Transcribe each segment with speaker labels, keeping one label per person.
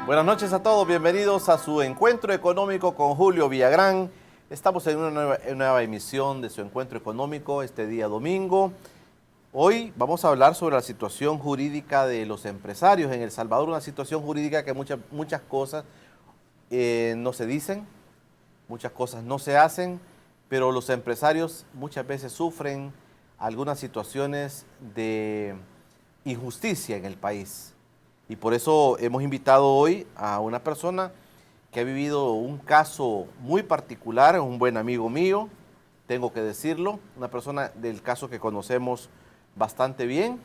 Speaker 1: Buenas noches a todos, bienvenidos a su encuentro económico con Julio Villagrán. Estamos en una nueva emisión de su encuentro económico este día domingo. Hoy vamos a hablar sobre la situación jurídica de los empresarios en El Salvador, una situación jurídica que muchas cosas no se dicen, muchas cosas no se hacen, pero los empresarios muchas veces sufren algunas situaciones de injusticia en el país. Y por eso hemos invitado hoy a una persona que ha vivido un caso muy particular, un buen amigo mío, tengo que decirlo, una persona del caso que conocemos bastante bien.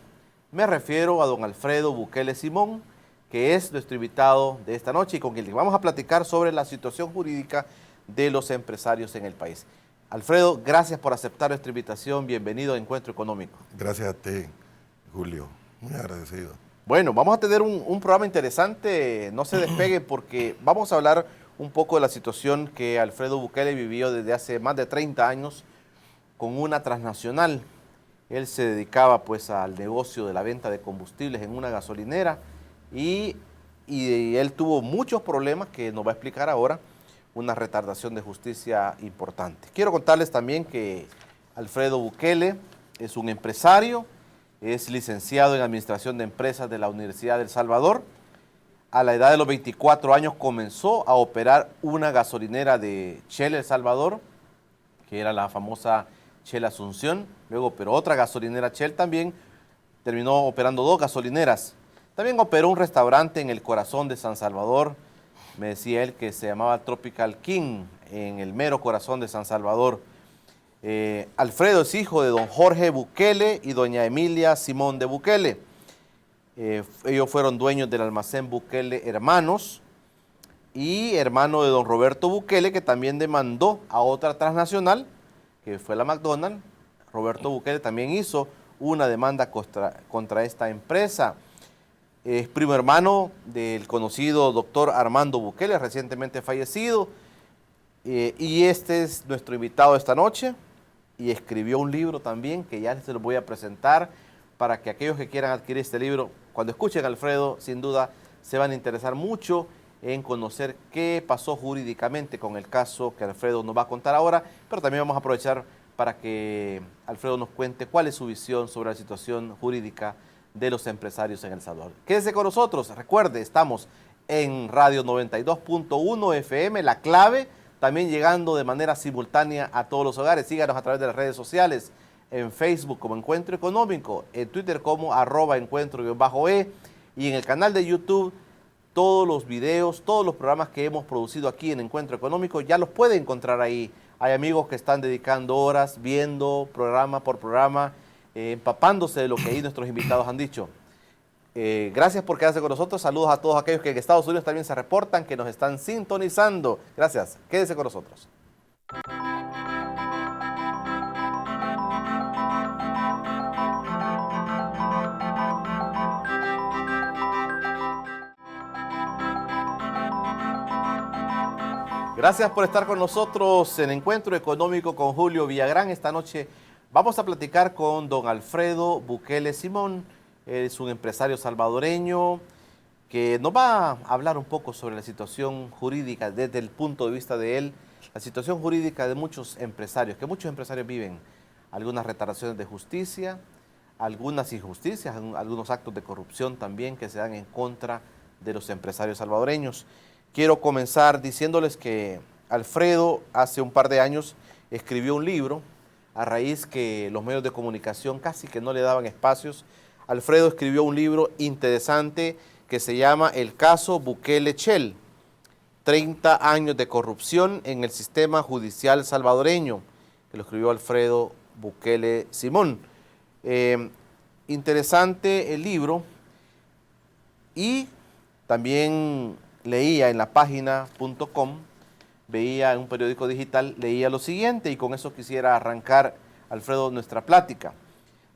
Speaker 1: Me refiero a don Alfredo Bukele Simón, que es nuestro invitado de esta noche y con quien vamos a platicar sobre la situación jurídica de los empresarios en el país. Alfredo, gracias por aceptar nuestra invitación, bienvenido a Encuentro Económico.
Speaker 2: Gracias a ti, Julio, muy agradecido.
Speaker 1: Bueno, vamos a tener un programa interesante, no se despegue porque vamos a hablar un poco de la situación que Alfredo Bukele vivió desde hace más de 30 años con una transnacional. Él se dedicaba pues al negocio de la venta de combustibles en una gasolinera y él tuvo muchos problemas que nos va a explicar ahora, una retardación de justicia importante. Quiero contarles también que Alfredo Bukele es un empresario, es licenciado en Administración de Empresas de la Universidad de El Salvador. A la edad de los 24 años comenzó a operar una gasolinera de Shell El Salvador, que era la famosa Shell Asunción. Luego operó otra gasolinera Shell también. Terminó operando 2 gasolineras. También operó un restaurante en el corazón de San Salvador. Me decía él que se llamaba Tropical King, en el mero corazón de San Salvador. Alfredo es hijo de don Jorge Bukele y doña Emilia Simón de Bukele. Ellos fueron dueños del almacén Bukele Hermanos y hermano de don Roberto Bukele, que también demandó a otra transnacional, que fue la McDonald's. Roberto Bukele también hizo una demanda contra esta empresa. Es primo hermano del conocido doctor Armando Bukele, recientemente fallecido. Y este es nuestro invitado esta noche. Y escribió un libro también que ya se los voy a presentar para que aquellos que quieran adquirir este libro, cuando escuchen a Alfredo, sin duda se van a interesar mucho en conocer qué pasó jurídicamente con el caso que Alfredo nos va a contar ahora, pero también vamos a aprovechar para que Alfredo nos cuente cuál es su visión sobre la situación jurídica de los empresarios en El Salvador. Quédese con nosotros, recuerde, estamos en Radio 92.1 FM, La Clave, también llegando de manera simultánea a todos los hogares. Síganos a través de las redes sociales, en Facebook como Encuentro Económico, en Twitter como @encuentro_e y en el canal de YouTube todos los videos, todos los programas que hemos producido aquí en Encuentro Económico, ya los puede encontrar ahí. Hay amigos que están dedicando horas viendo programa por programa, empapándose de lo que ahí nuestros invitados han dicho. Gracias por quedarse con nosotros. Saludos a todos aquellos que en Estados Unidos también se reportan, que nos están sintonizando. Gracias. Quédese con nosotros. Gracias por estar con nosotros en Encuentro Económico con Julio Villagrán. Esta noche vamos a platicar con don Alfredo Bukele Simón. Es un empresario salvadoreño que nos va a hablar un poco sobre la situación jurídica desde el punto de vista de él, la situación jurídica de muchos empresarios, que muchos empresarios viven algunas retardaciones de justicia, algunas injusticias, algunos actos de corrupción también que se dan en contra de los empresarios salvadoreños. Quiero comenzar diciéndoles que Alfredo hace un par de años escribió un libro a raíz que los medios de comunicación casi que no le daban espacios. Alfredo escribió un libro interesante que se llama El caso Bukele Shell, 30 años de corrupción en el sistema judicial salvadoreño, que lo escribió Alfredo Bukele Simón. Interesante el libro y también leía en la página.com, veía en un periódico digital, leía lo siguiente y con eso quisiera arrancar, Alfredo, nuestra plática.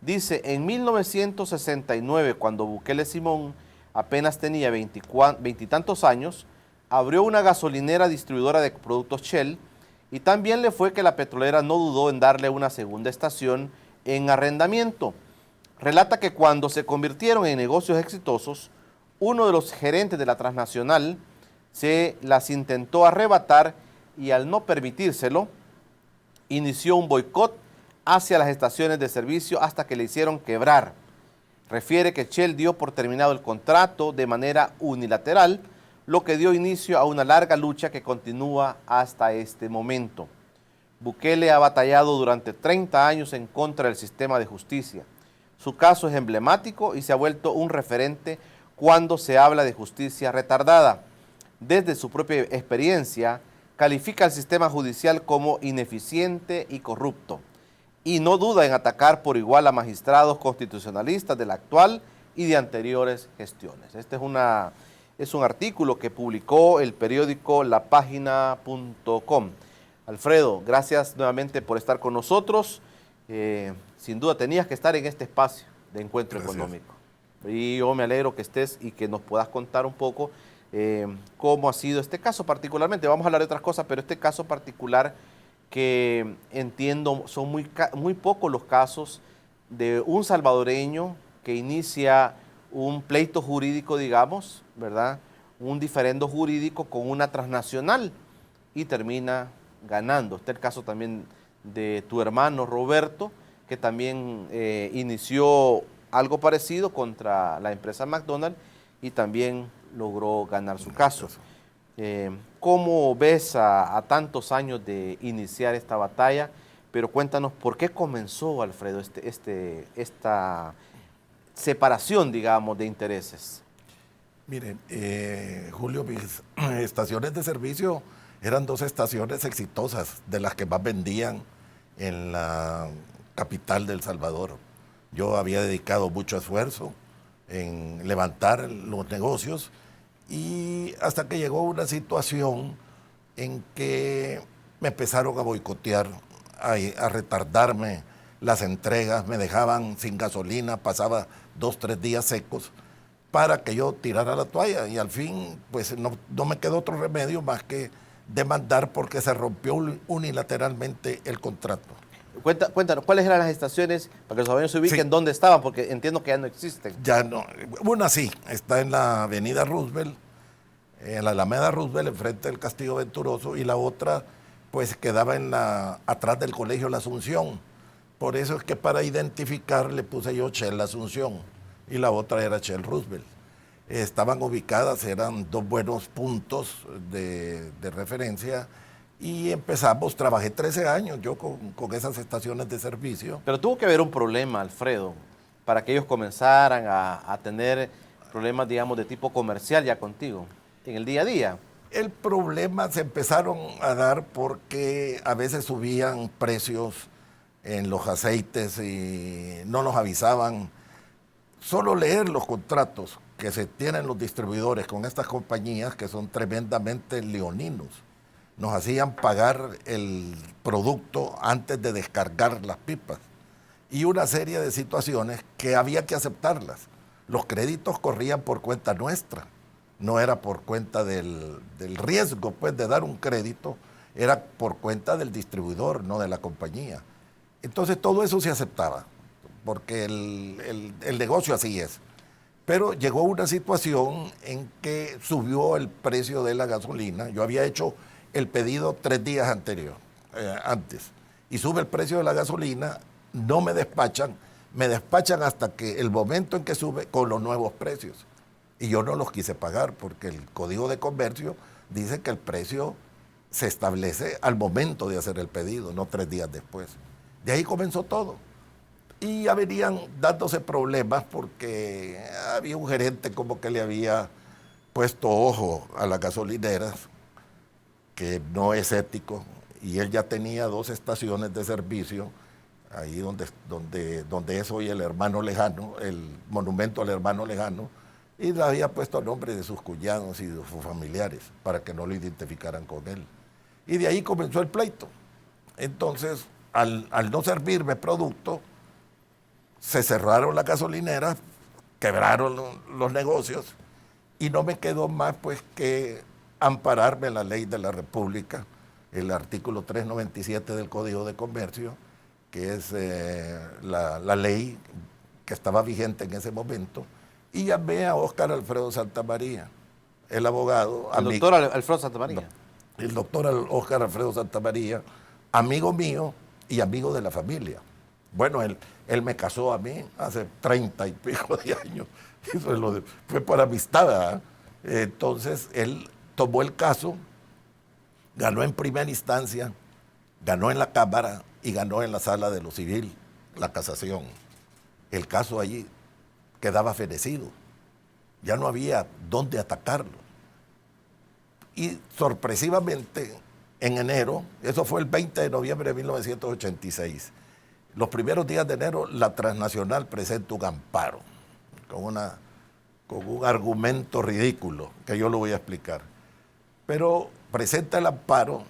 Speaker 1: Dice, en 1969, cuando Bukele Simón apenas tenía 20 y tantos años, abrió una gasolinera distribuidora de productos Shell y también le fue que la petrolera no dudó en darle una segunda estación en arrendamiento. Relata que cuando se convirtieron en negocios exitosos, uno de los gerentes de la transnacional se las intentó arrebatar y al no permitírselo, inició un boicot hacia las estaciones de servicio hasta que le hicieron quebrar. Refiere que Shell dio por terminado el contrato de manera unilateral, lo que dio inicio a una larga lucha que continúa hasta este momento. Bukele ha batallado durante 30 años en contra del sistema de justicia. Su caso es emblemático y se ha vuelto un referente cuando se habla de justicia retardada. Desde su propia experiencia, califica al sistema judicial como ineficiente y corrupto, y no duda en atacar por igual a magistrados constitucionalistas de la actual y de anteriores gestiones. Este es un artículo que publicó el periódico lapagina.com. Alfredo, gracias nuevamente por estar con nosotros. Sin duda tenías que estar en este espacio de encuentro económico. Y yo me alegro que estés y que nos puedas contar un poco cómo ha sido este caso particularmente. Vamos a hablar de otras cosas, pero este caso particular que entiendo son muy pocos los casos de un salvadoreño que inicia un pleito jurídico, digamos, ¿verdad? Un diferendo jurídico con una transnacional y termina ganando. Está el caso también de tu hermano Roberto, que también inició algo parecido contra la empresa McDonald's y también logró ganar su caso. ¿Cómo ves a tantos años de iniciar esta batalla? Pero cuéntanos por qué comenzó, Alfredo, esta separación, digamos, de intereses.
Speaker 2: Miren, Julio, mis estaciones de servicio eran 2 estaciones exitosas, de las que más vendían en la capital de El Salvador. Yo había dedicado mucho esfuerzo en levantar los negocios y hasta que llegó una situación en que me empezaron a boicotear, a retardarme las entregas, me dejaban sin gasolina, pasaba 2, 3 días secos para que yo tirara la toalla y al fin pues no me quedó otro remedio más que demandar porque se rompió unilateralmente el contrato.
Speaker 1: Cuéntanos, ¿cuáles eran las estaciones para que los salvadoreños se ubiquen?
Speaker 2: Sí.
Speaker 1: ¿Dónde estaban? Porque entiendo que ya no existen.
Speaker 2: Ya no, una sí, está en la avenida Roosevelt, en la Alameda Roosevelt, enfrente del Castillo Venturoso, y la otra pues quedaba atrás del Colegio La Asunción. Por eso es que para identificar le puse yo Shell La Asunción y la otra era Shell Roosevelt. Estaban ubicadas, eran 2 buenos puntos de referencia y empezamos, trabajé 13 años yo con esas estaciones de servicio.
Speaker 1: Pero tuvo que haber un problema, Alfredo, para que ellos comenzaran a tener problemas, digamos, de tipo comercial ya contigo, en el día a día.
Speaker 2: El problema se empezaron a dar porque a veces subían precios en los aceites y no nos avisaban. Solo leer los contratos que se tienen los distribuidores con estas compañías que son tremendamente leoninos. Nos hacían pagar el producto antes de descargar las pipas. Y una serie de situaciones que había que aceptarlas. Los créditos corrían por cuenta nuestra, no era por cuenta del riesgo pues, de dar un crédito, era por cuenta del distribuidor, no de la compañía. Entonces todo eso se aceptaba, porque el negocio así es. Pero llegó una situación en que subió el precio de la gasolina. Yo había hecho el pedido 3 días antes, y sube el precio de la gasolina, no me despachan hasta que el momento en que sube con los nuevos precios. Y yo no los quise pagar porque el Código de Comercio dice que el precio se establece al momento de hacer el pedido, no 3 días después. De ahí comenzó todo. Y ya venían dándose problemas porque había un gerente como que le había puesto ojo a las gasolineras, que no es ético, y él ya tenía 2 estaciones de servicio, ahí donde es hoy el hermano lejano, el monumento al hermano lejano, y le había puesto el nombre de sus cuñados y de sus familiares para que no lo identificaran con él. Y de ahí comenzó el pleito. Entonces, al no servirme producto, se cerraron las gasolineras, quebraron los negocios, y no me quedó más pues que ampararme en la ley de la República, el artículo 397 del Código de Comercio, que es la ley que estaba vigente en ese momento, Y llamé a Óscar Alfredo Santamaría, el abogado.
Speaker 1: El doctor Alfredo Santamaría.
Speaker 2: El doctor Óscar Alfredo Santamaría, amigo mío y amigo de la familia. Bueno, él me casó a mí hace 30 y pico de años. Fue por amistad, ¿verdad? Entonces, él tomó el caso, ganó en primera instancia, ganó en la Cámara y ganó en la Sala de lo Civil, la casación. El caso allí quedaba fenecido. Ya no había dónde atacarlo. Y sorpresivamente, en enero, eso fue el 20 de noviembre de 1986, los primeros días de enero, la transnacional presenta un amparo con un argumento ridículo, que yo lo voy a explicar. Pero presenta el amparo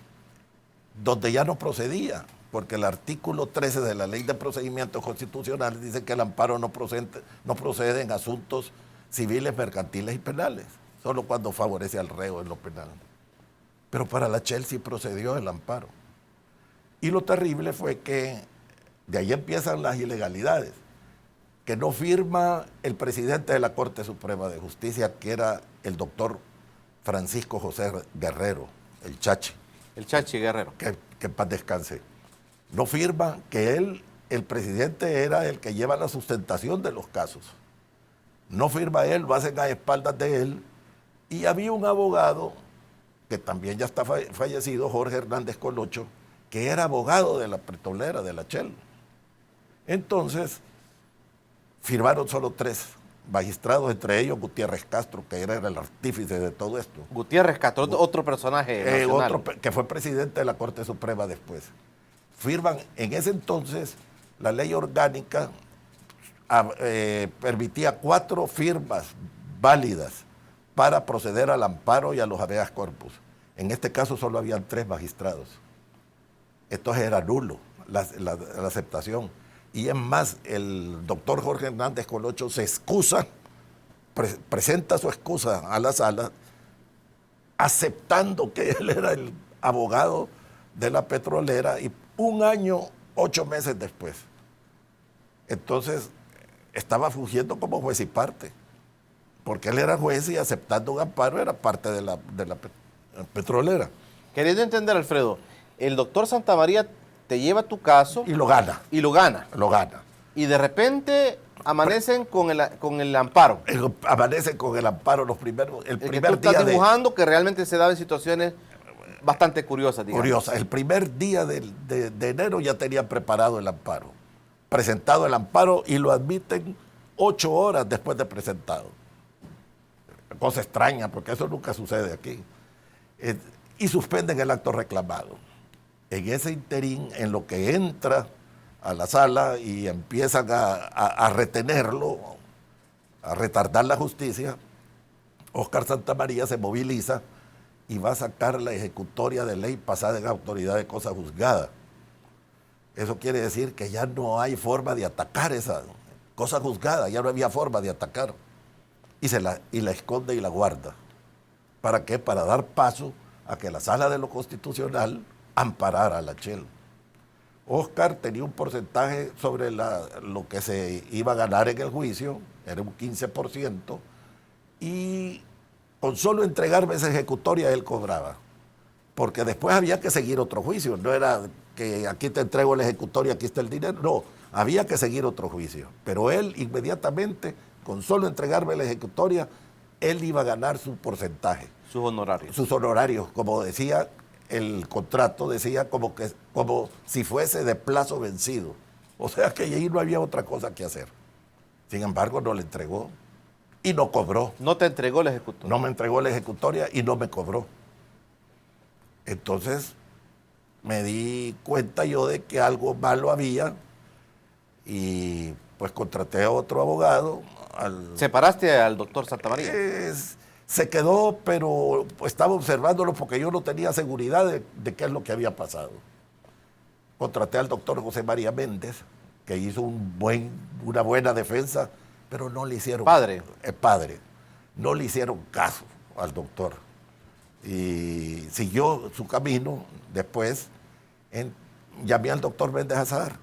Speaker 2: donde ya no procedía, porque el artículo 13 de la Ley de Procedimientos Constitucionales dice que el amparo no procede en asuntos civiles, mercantiles y penales, solo cuando favorece al reo en lo penal. Pero para la Chelsea procedió el amparo. Y lo terrible fue que de ahí empiezan las ilegalidades, que no firma el presidente de la Corte Suprema de Justicia, que era el doctor Francisco José Guerrero, el Chachi.
Speaker 1: El Chachi Guerrero.
Speaker 2: Que en paz descanse. No firma que el presidente era el que lleva la sustentación de los casos. No firma él, lo hacen a espaldas de él. Y había un abogado, que también ya está fallecido, Jorge Hernández Colocho, que era abogado de la petrolera, de la Shell. Entonces, firmaron solo 3 magistrados, entre ellos Gutiérrez Castro, que era el artífice de todo esto.
Speaker 1: Gutiérrez Castro, otro personaje nacional.
Speaker 2: Que fue presidente de la Corte Suprema después. Firman, en ese entonces, la ley orgánica permitía 4 firmas válidas para proceder al amparo y a los habeas corpus. En este caso solo habían 3 magistrados. Entonces era nulo la aceptación. Y es más, el doctor Jorge Hernández Colocho se excusa, presenta su excusa a la sala, aceptando que él era el abogado de la petrolera, y 1 año, 8 meses después. Entonces, estaba fungiendo como juez y parte, porque él era juez y aceptando un amparo era parte de la petrolera.
Speaker 1: Queriendo entender, Alfredo, el doctor Santamaría te lleva tu caso
Speaker 2: y lo gana.
Speaker 1: Y lo gana.
Speaker 2: Lo gana.
Speaker 1: Y de repente amanecen con el amparo.
Speaker 2: Amanecen con el amparo los primeros. El primer
Speaker 1: que tú estás dibujando que realmente se daba en situaciones bastante curiosas, digamos.
Speaker 2: Curiosas. El primer día de enero ya tenían preparado el amparo. Presentado el amparo y lo admiten 8 horas después de presentado. Cosa extraña, porque eso nunca sucede aquí. Y suspenden el acto reclamado. En ese interín, en lo que entra a la sala y empiezan a retenerlo, a retardar la justicia, Óscar Santamaría se moviliza y va a sacar la ejecutoria de ley pasada en autoridad de cosa juzgada. Eso quiere decir que ya no hay forma de atacar esa cosa juzgada, ya no había forma de atacar. Y la esconde y la guarda. ¿Para qué? Para dar paso a que la Sala de lo Constitucional amparara a la Shell. Óscar tenía un porcentaje sobre lo que se iba a ganar en el juicio, era un 15%, y con solo entregarme esa ejecutoria él cobraba, porque después había que seguir otro juicio, no era que aquí te entrego la ejecutoria, aquí está el dinero, no, había que seguir otro juicio, pero él inmediatamente, con solo entregarme la ejecutoria, él iba a ganar su porcentaje.
Speaker 1: Sus honorarios.
Speaker 2: Sus honorarios, como decía el contrato, decía como si fuese de plazo vencido. O sea que ahí no había otra cosa que hacer. Sin embargo, no le entregó y no cobró.
Speaker 1: ¿No te entregó la ejecutoria?
Speaker 2: No me entregó la ejecutoria y no me cobró. Entonces me di cuenta yo de que algo malo había y pues contraté a otro abogado.
Speaker 1: ¿Separaste al doctor Santamaría?
Speaker 2: Se quedó, pero estaba observándolo porque yo no tenía seguridad de qué es lo que había pasado. Contraté al doctor José María Méndez, que hizo una buena defensa, pero no le hicieron...
Speaker 1: Padre.
Speaker 2: Padre. No le hicieron caso al doctor. Y siguió su camino. Después llamé al doctor Méndez Azar,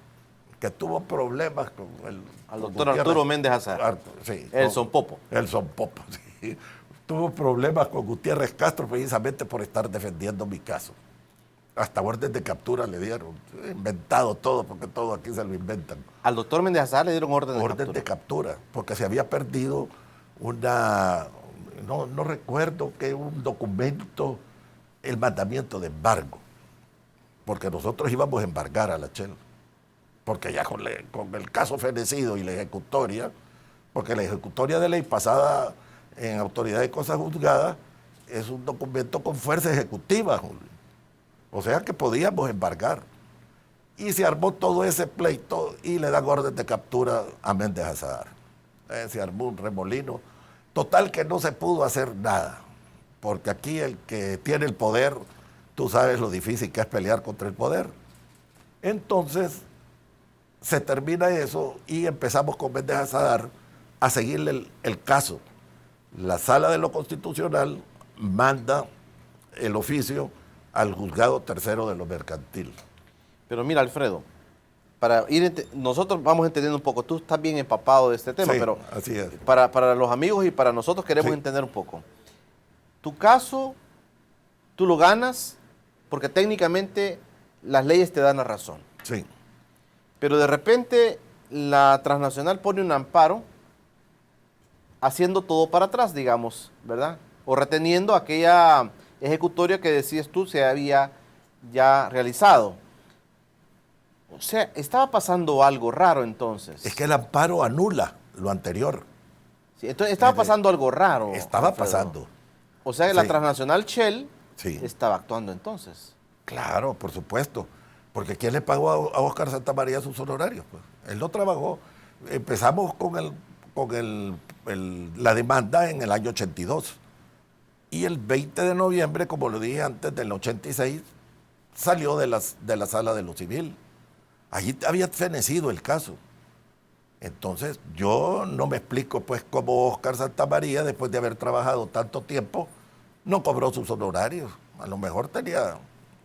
Speaker 2: que tuvo problemas con
Speaker 1: Al
Speaker 2: con
Speaker 1: doctor
Speaker 2: Gutiérrez.
Speaker 1: Arturo Méndez Azar,
Speaker 2: Sí,
Speaker 1: Elson Popo.
Speaker 2: Elson Popo, sí. Tuvo problemas con Gutiérrez Castro precisamente por estar defendiendo mi caso. Hasta orden de captura le dieron. Inventado todo, porque todo aquí se lo inventan.
Speaker 1: Al doctor Méndez Azar le dieron orden de
Speaker 2: Orden
Speaker 1: captura.
Speaker 2: de captura, porque se había perdido una, no recuerdo que un documento, el mandamiento de embargo, porque nosotros íbamos a embargar a la Shell, porque ya con el caso fenecido y la ejecutoria, porque la ejecutoria de ley pasada en autoridad de cosas juzgadas es un documento con fuerza ejecutiva, Julio. O sea que podíamos embargar. Y se armó todo ese pleito y le dan orden de captura a Méndez Azar. Se armó un remolino. Total que no se pudo hacer nada. Porque aquí el que tiene el poder, tú sabes lo difícil que es pelear contra el poder. Entonces, se termina eso y empezamos con Méndez Azar a seguirle el caso. La Sala de lo Constitucional manda el oficio al juzgado tercero de lo mercantil.
Speaker 1: Pero mira, Alfredo, para nosotros vamos entendiendo un poco, tú estás bien empapado de este tema,
Speaker 2: Sí,
Speaker 1: pero
Speaker 2: así es.
Speaker 1: para los amigos y para nosotros queremos
Speaker 2: Sí.
Speaker 1: entender un poco. Tu caso, tú lo ganas porque técnicamente las leyes te dan la razón.
Speaker 2: Sí,
Speaker 1: Pero de repente la transnacional pone un amparo haciendo todo para atrás, digamos, ¿verdad? O reteniendo aquella ejecutoria que decías tú se había ya realizado. O sea, estaba pasando algo raro entonces.
Speaker 2: es que el amparo anula lo anterior.
Speaker 1: Sí, entonces estaba pasando algo raro.
Speaker 2: Estaba
Speaker 1: Alfredo.
Speaker 2: pasando.
Speaker 1: O sea, que la
Speaker 2: Sí.
Speaker 1: transnacional Shell
Speaker 2: Sí.
Speaker 1: estaba actuando entonces.
Speaker 2: Claro, por supuesto. Porque ¿quién le pagó a Óscar Santamaría sus honorarios? Pues? Él no trabajó. Empezamos con la demanda en el año 82. Y el 20 de noviembre, como lo dije antes, del 86, salió de la sala de lo civil. Allí había fenecido el caso. Entonces, yo no me explico, pues, cómo Óscar Santamaría, después de haber trabajado tanto tiempo, no cobró sus honorarios. A lo mejor tenía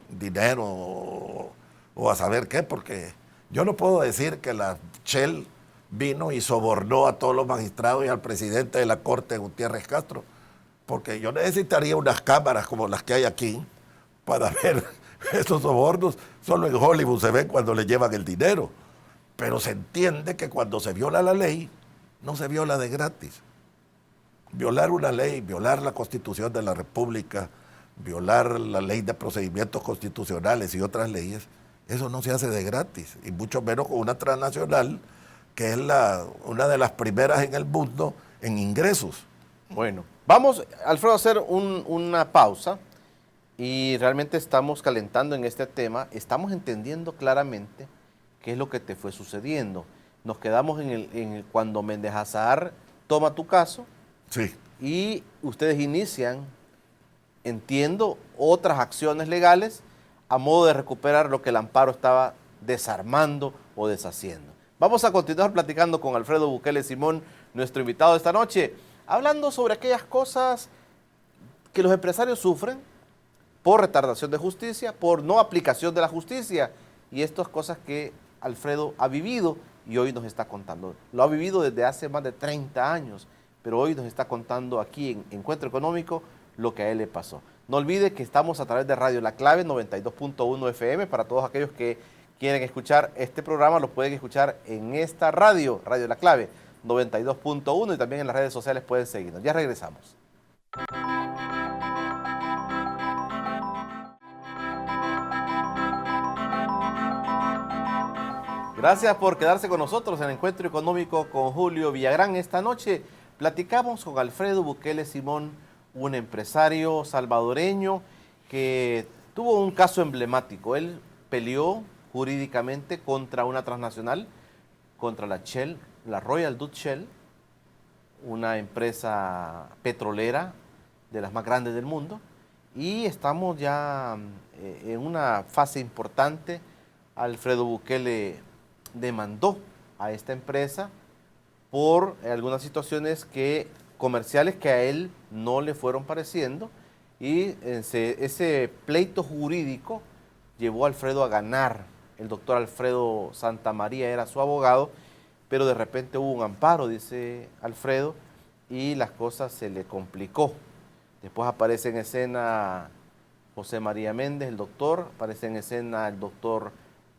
Speaker 2: dinero o a saber qué, porque yo no puedo decir que la Shell vino y sobornó a todos los magistrados y al presidente de la Corte, Gutiérrez Castro, porque yo necesitaría unas cámaras como las que hay aquí para ver esos sobornos. Solo en Hollywood se ven cuando le llevan el dinero. Pero se entiende que cuando se viola la ley, no se viola de gratis. Violar una ley, violar la Constitución de la República, violar la ley de procedimientos constitucionales y otras leyes, eso no se hace de gratis, y mucho menos con una transnacional que es una de las primeras en el mundo en ingresos.
Speaker 1: Bueno, vamos, Alfredo, a hacer una pausa y realmente estamos calentando en este tema, estamos entendiendo claramente qué es lo que te fue sucediendo. Nos quedamos cuando Méndez Azar toma tu caso
Speaker 2: Sí,
Speaker 1: y ustedes inician, entiendo, otras acciones legales a modo de recuperar lo que el amparo estaba desarmando o deshaciendo. Vamos a continuar platicando con Alfredo Bukele Simón, nuestro invitado de esta noche, hablando sobre aquellas cosas que los empresarios sufren por retardación de justicia, por no aplicación de la justicia, y estas cosas que Alfredo ha vivido y hoy nos está contando. Lo ha vivido desde hace más de 30 años, pero hoy nos está contando aquí en Encuentro Económico lo que a él le pasó. No olvide que estamos a través de Radio La Clave 92.1 FM. Para todos aquellos que quieren escuchar este programa, lo pueden escuchar en esta radio, Radio La Clave 92.1, y también en las redes sociales pueden seguirnos. Ya regresamos. Gracias por quedarse con nosotros en Encuentro Económico con Julio Villagrán. Esta noche platicamos con Alfredo Bukele Simón, un empresario salvadoreño que tuvo un caso emblemático. Él peleó jurídicamente contra una transnacional, contra la Shell, la Royal Dutch Shell, una empresa petrolera de las más grandes del mundo, y estamos ya en una fase importante. Alfredo Bukele demandó a esta empresa por algunas situaciones comerciales que a él no le fueron pareciendo, y ese pleito jurídico llevó a Alfredo a ganar el doctor Alfredo Santamaría era su abogado, pero de repente hubo un amparo, dice Alfredo, y las cosas se le complicó. Después aparece en escena José María Méndez, el doctor, aparece en escena el doctor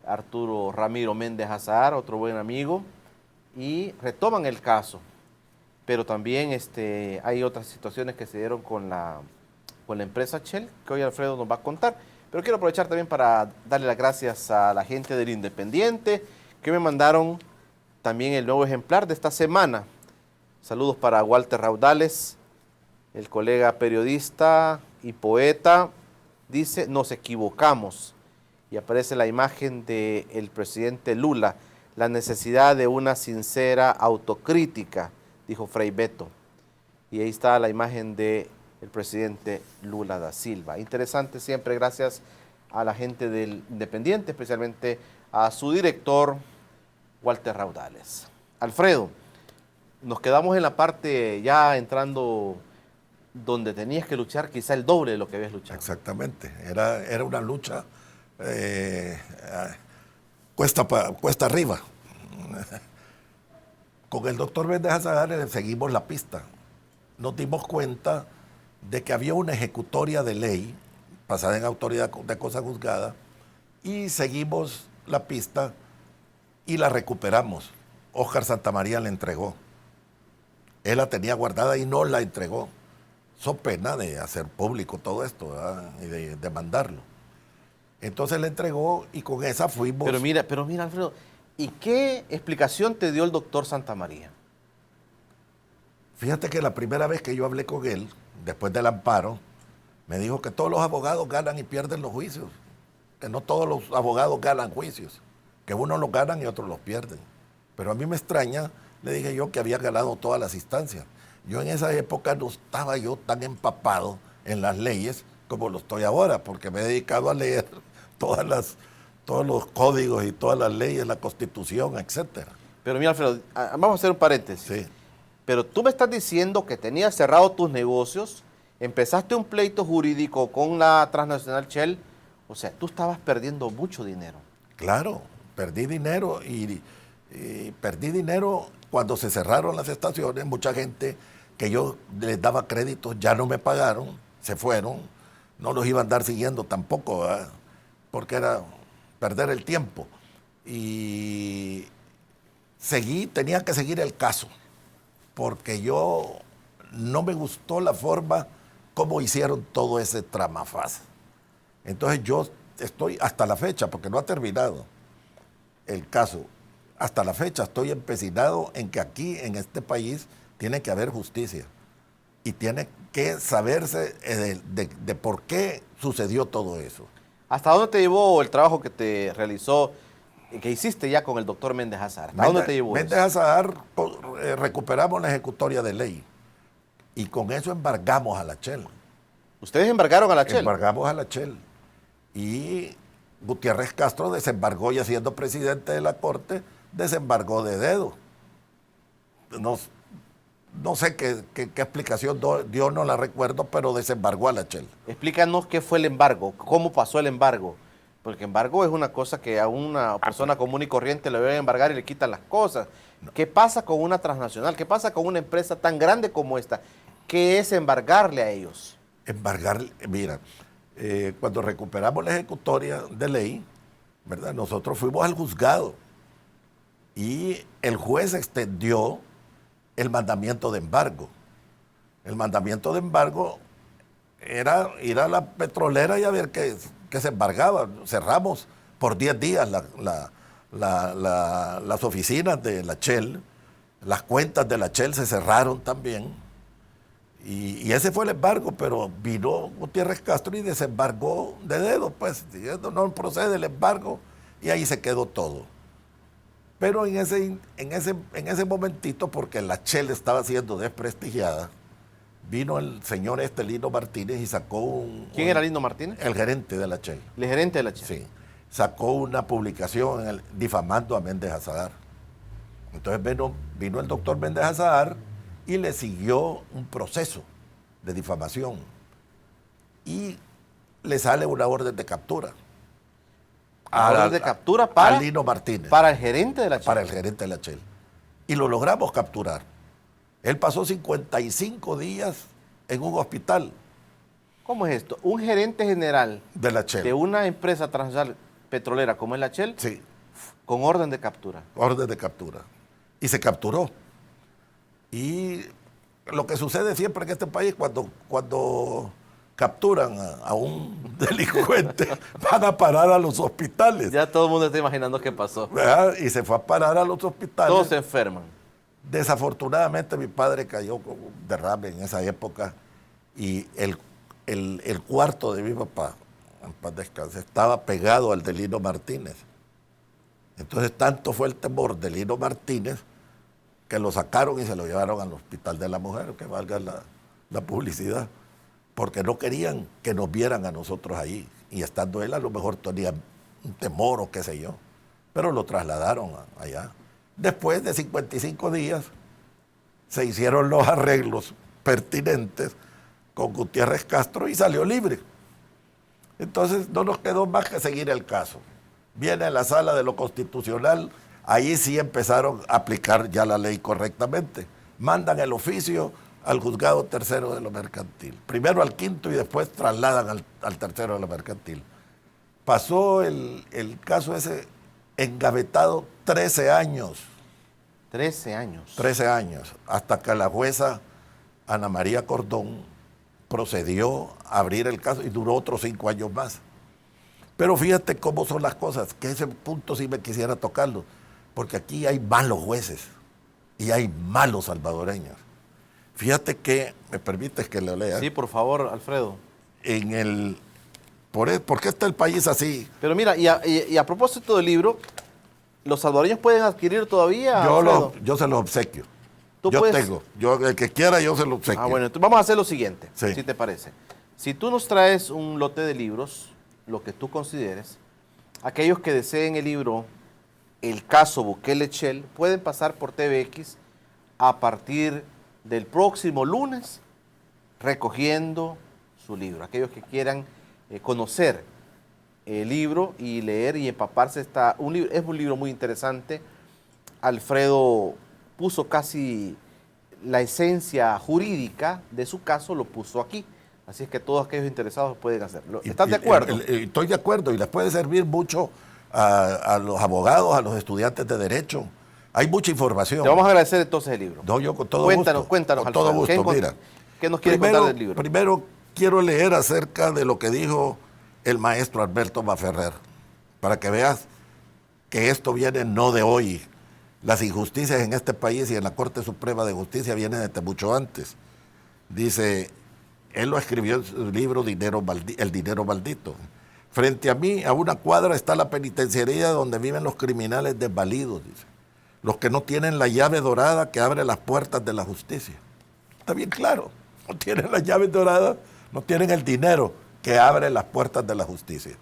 Speaker 1: Arturo Ramiro Méndez Azahar, otro buen amigo, y retoman el caso. Pero también hay otras situaciones que se dieron con la empresa Shell, que hoy Alfredo nos va a contar. Pero quiero aprovechar también para darle las gracias a la gente del Independiente, que me mandaron también el nuevo ejemplar de esta semana. Saludos para Walter Raudales, el colega periodista y poeta. Dice, nos equivocamos. Y aparece la imagen del presidente Lula, la necesidad de una sincera autocrítica, dijo Frei Beto. Y ahí está la imagen del presidente Lula da Silva. Interesante siempre, gracias a la gente del Independiente, especialmente a su director, Walter Raudales. Alfredo, nos quedamos en la parte ya entrando donde tenías que luchar quizá el doble de lo que habías luchado.
Speaker 2: Exactamente, era una lucha cuesta arriba. Con el doctor Méndez Azahar le seguimos la pista. Nos dimos cuenta de que había una ejecutoria de ley pasada en autoridad de cosa juzgada y seguimos la pista y la recuperamos. Óscar Santamaría la entregó. Él la tenía guardada y no la entregó. So pena de hacer público todo esto, ¿verdad? Y de demandarlo. Entonces la entregó y con esa fuimos.
Speaker 1: Pero mira, Alfredo, ¿y qué explicación te dio el doctor Santamaría?
Speaker 2: Fíjate que la primera vez que yo hablé con él, después del amparo, me dijo que todos los abogados ganan y pierden los juicios, que no todos los abogados ganan juicios, que unos los ganan y otros los pierden. Pero a mí me extraña, le dije yo, que había ganado todas las instancias. Yo en esa época no estaba yo tan empapado en las leyes como lo estoy ahora, porque me he dedicado a leer todos los códigos y todas las leyes, la Constitución, etcétera.
Speaker 1: Pero mira, Alfredo, vamos a hacer un paréntesis.
Speaker 2: Sí.
Speaker 1: Pero tú me estás diciendo que tenías cerrado tus negocios, empezaste un pleito jurídico con la transnacional Shell, o sea, tú estabas perdiendo mucho dinero.
Speaker 2: Claro, perdí dinero y perdí dinero cuando se cerraron las estaciones. Mucha gente que yo les daba créditos ya no me pagaron, se fueron, no los iba a andar siguiendo tampoco, ¿verdad? Porque era perder el tiempo. Y tenía que seguir el caso, porque yo no me gustó la forma como hicieron todo ese tramafaz. Entonces yo estoy hasta la fecha, porque no ha terminado el caso, hasta la fecha estoy empecinado en que aquí, en este país, tiene que haber justicia. Y tiene que saberse de por qué sucedió todo eso.
Speaker 1: ¿Hasta dónde te llevó el trabajo que te realizó, que hiciste ya con el doctor Méndez Azahar? ¿Hasta dónde te llevó
Speaker 2: Méndez
Speaker 1: eso?
Speaker 2: Azahar, recuperamos la ejecutoria de ley. Y con eso embargamos a la Shell.
Speaker 1: ¿Ustedes embargaron a la Shell?
Speaker 2: Embargamos a la Shell. Y Gutiérrez Castro desembargó, ya siendo presidente de la Corte, desembargó de dedo. No sé qué explicación dio, no la recuerdo, pero desembargó a la Shell.
Speaker 1: Explícanos qué fue el embargo, cómo pasó el embargo. Porque embargo es una cosa que a una persona común y corriente le deben embargar y le quitan las cosas. ¿Qué pasa con una transnacional? ¿Qué pasa con una empresa tan grande como esta? ¿Qué es embargarle a ellos?
Speaker 2: Mira, cuando recuperamos la ejecutoria de ley, ¿verdad? Nosotros fuimos al juzgado y el juez extendió el mandamiento de embargo. El mandamiento de embargo era ir a la petrolera y a ver qué se embargaba. Cerramos por 10 días las oficinas de la Shell, las cuentas de la Shell se cerraron también. Y ese fue el embargo, pero vino Gutiérrez Castro y desembargó de dedo, pues, diciendo no procede el embargo, y ahí se quedó todo. Pero en ese momentito, porque la Shell estaba siendo desprestigiada, vino el señor Lino Martínez y sacó
Speaker 1: ¿Quién era Lino Martínez?
Speaker 2: El gerente de la Shell.
Speaker 1: El gerente de la Shell.
Speaker 2: Sí. Sacó una publicación difamando a Méndez Azahar. Entonces vino el doctor Méndez Azahar y le siguió un proceso de difamación. Y le sale una orden de captura.
Speaker 1: La orden de captura
Speaker 2: a Lino Martínez.
Speaker 1: para el gerente de la Shell.
Speaker 2: Para el gerente de la Shell. Y lo logramos capturar. Él pasó 55 días en un hospital.
Speaker 1: ¿Cómo es esto? Un gerente general
Speaker 2: de la Shell.
Speaker 1: De una empresa transnacional petrolera como es la Shell,
Speaker 2: sí,
Speaker 1: con orden de captura.
Speaker 2: Orden de captura. Y se capturó. Y lo que sucede siempre en este país, cuando capturan a un delincuente, van a parar a los hospitales.
Speaker 1: Ya todo el mundo está imaginando qué pasó.
Speaker 2: ¿Verdad? Y se fue a parar a los hospitales.
Speaker 1: Todos se enferman.
Speaker 2: Desafortunadamente mi padre cayó con un derrame en esa época y el cuarto de mi papá, en paz descanse, estaba pegado al de Lino Martínez. Entonces tanto fue el temor de Lino Martínez que lo sacaron y se lo llevaron al Hospital de la Mujer, que valga la publicidad, porque no querían que nos vieran a nosotros allí. Y estando él a lo mejor tenía un temor o qué sé yo, pero lo trasladaron allá. Después de 55 días se hicieron los arreglos pertinentes con Gutiérrez Castro y salió libre. Entonces no nos quedó más que seguir el caso. Viene a la sala de lo constitucional, ahí sí empezaron a aplicar ya la ley correctamente. Mandan el oficio al juzgado tercero de lo mercantil. Primero al quinto y después trasladan al tercero de lo mercantil. Pasó el caso ese engavetado 13 años.
Speaker 1: 13 años.
Speaker 2: 13 años, hasta que la jueza Ana María Cordón procedió a abrir el caso y duró otros 5 años más. Pero fíjate cómo son las cosas, que ese punto sí me quisiera tocarlo, porque aquí hay malos jueces y hay malos salvadoreños. Fíjate que, ¿me permites que lo lea?
Speaker 1: Sí, por favor, Alfredo.
Speaker 2: ¿Por qué está el país así?
Speaker 1: Pero mira, y a propósito del libro, ¿los salvadoreños pueden adquirir todavía?
Speaker 2: Yo se lo obsequio.
Speaker 1: Tengo.
Speaker 2: El que quiera, yo se lo obsequio.
Speaker 1: Bueno, entonces vamos a hacer lo siguiente,
Speaker 2: sí,
Speaker 1: si te parece. Si tú nos traes un lote de libros, lo que tú consideres, aquellos que deseen el libro El caso Bukele Shell pueden pasar por TVX a partir del próximo lunes recogiendo su libro. Aquellos que quieran conocer el libro y leer y empaparse, es un libro muy interesante. Alfredo puso casi la esencia jurídica de su caso, lo puso aquí. Así es que todos aquellos interesados pueden hacerlo. ¿Estás de acuerdo?
Speaker 2: Estoy de acuerdo y les puede servir mucho a los abogados, a los estudiantes de Derecho. Hay mucha información.
Speaker 1: Te vamos a agradecer entonces el libro.
Speaker 2: No, yo con todo
Speaker 1: gusto. Cuéntanos,
Speaker 2: con todo gusto, mira.
Speaker 1: ¿Qué nos quieres contar del libro?
Speaker 2: Primero quiero leer acerca de lo que dijo el maestro Alberto Maferrer, para que veas que esto viene no de hoy. Las injusticias en este país y en la Corte Suprema de Justicia vienen desde mucho antes. Dice, él lo escribió en su libro El dinero maldito. Frente a mí, a una cuadra, está la penitenciaría donde viven los criminales desvalidos, dice. Los que no tienen la llave dorada que abre las puertas de la justicia. Está bien claro, no tienen la llave dorada, no tienen el dinero que abre las puertas de la justicia.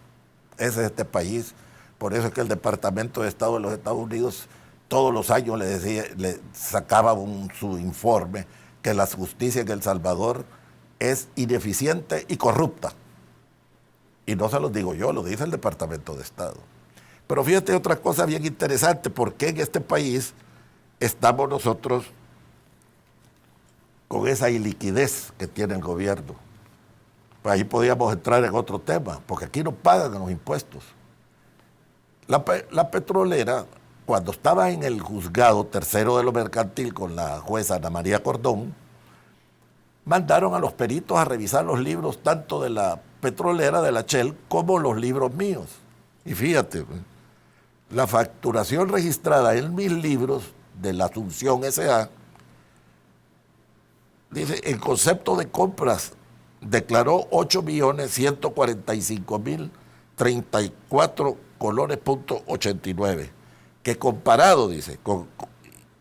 Speaker 2: Ese es este país. Por eso es que el Departamento de Estado de los Estados Unidos todos los años le sacaba su informe que la justicia en El Salvador es ineficiente y corrupta. Y no se los digo yo, lo dice el Departamento de Estado. Pero fíjate otra cosa bien interesante, porque en este país estamos nosotros con esa iliquidez que tiene el gobierno. Pues ahí podíamos entrar en otro tema, porque aquí no pagan los impuestos. La petrolera, cuando estaba en el juzgado tercero de lo mercantil con la jueza Ana María Cordón, mandaron a los peritos a revisar los libros tanto de la petrolera, de la Shell, como los libros míos. Y fíjate, la facturación registrada en mis libros de la Asunción S.A. dice, el concepto de compras declaró 8.145.034 colones.89, que comparado, dice,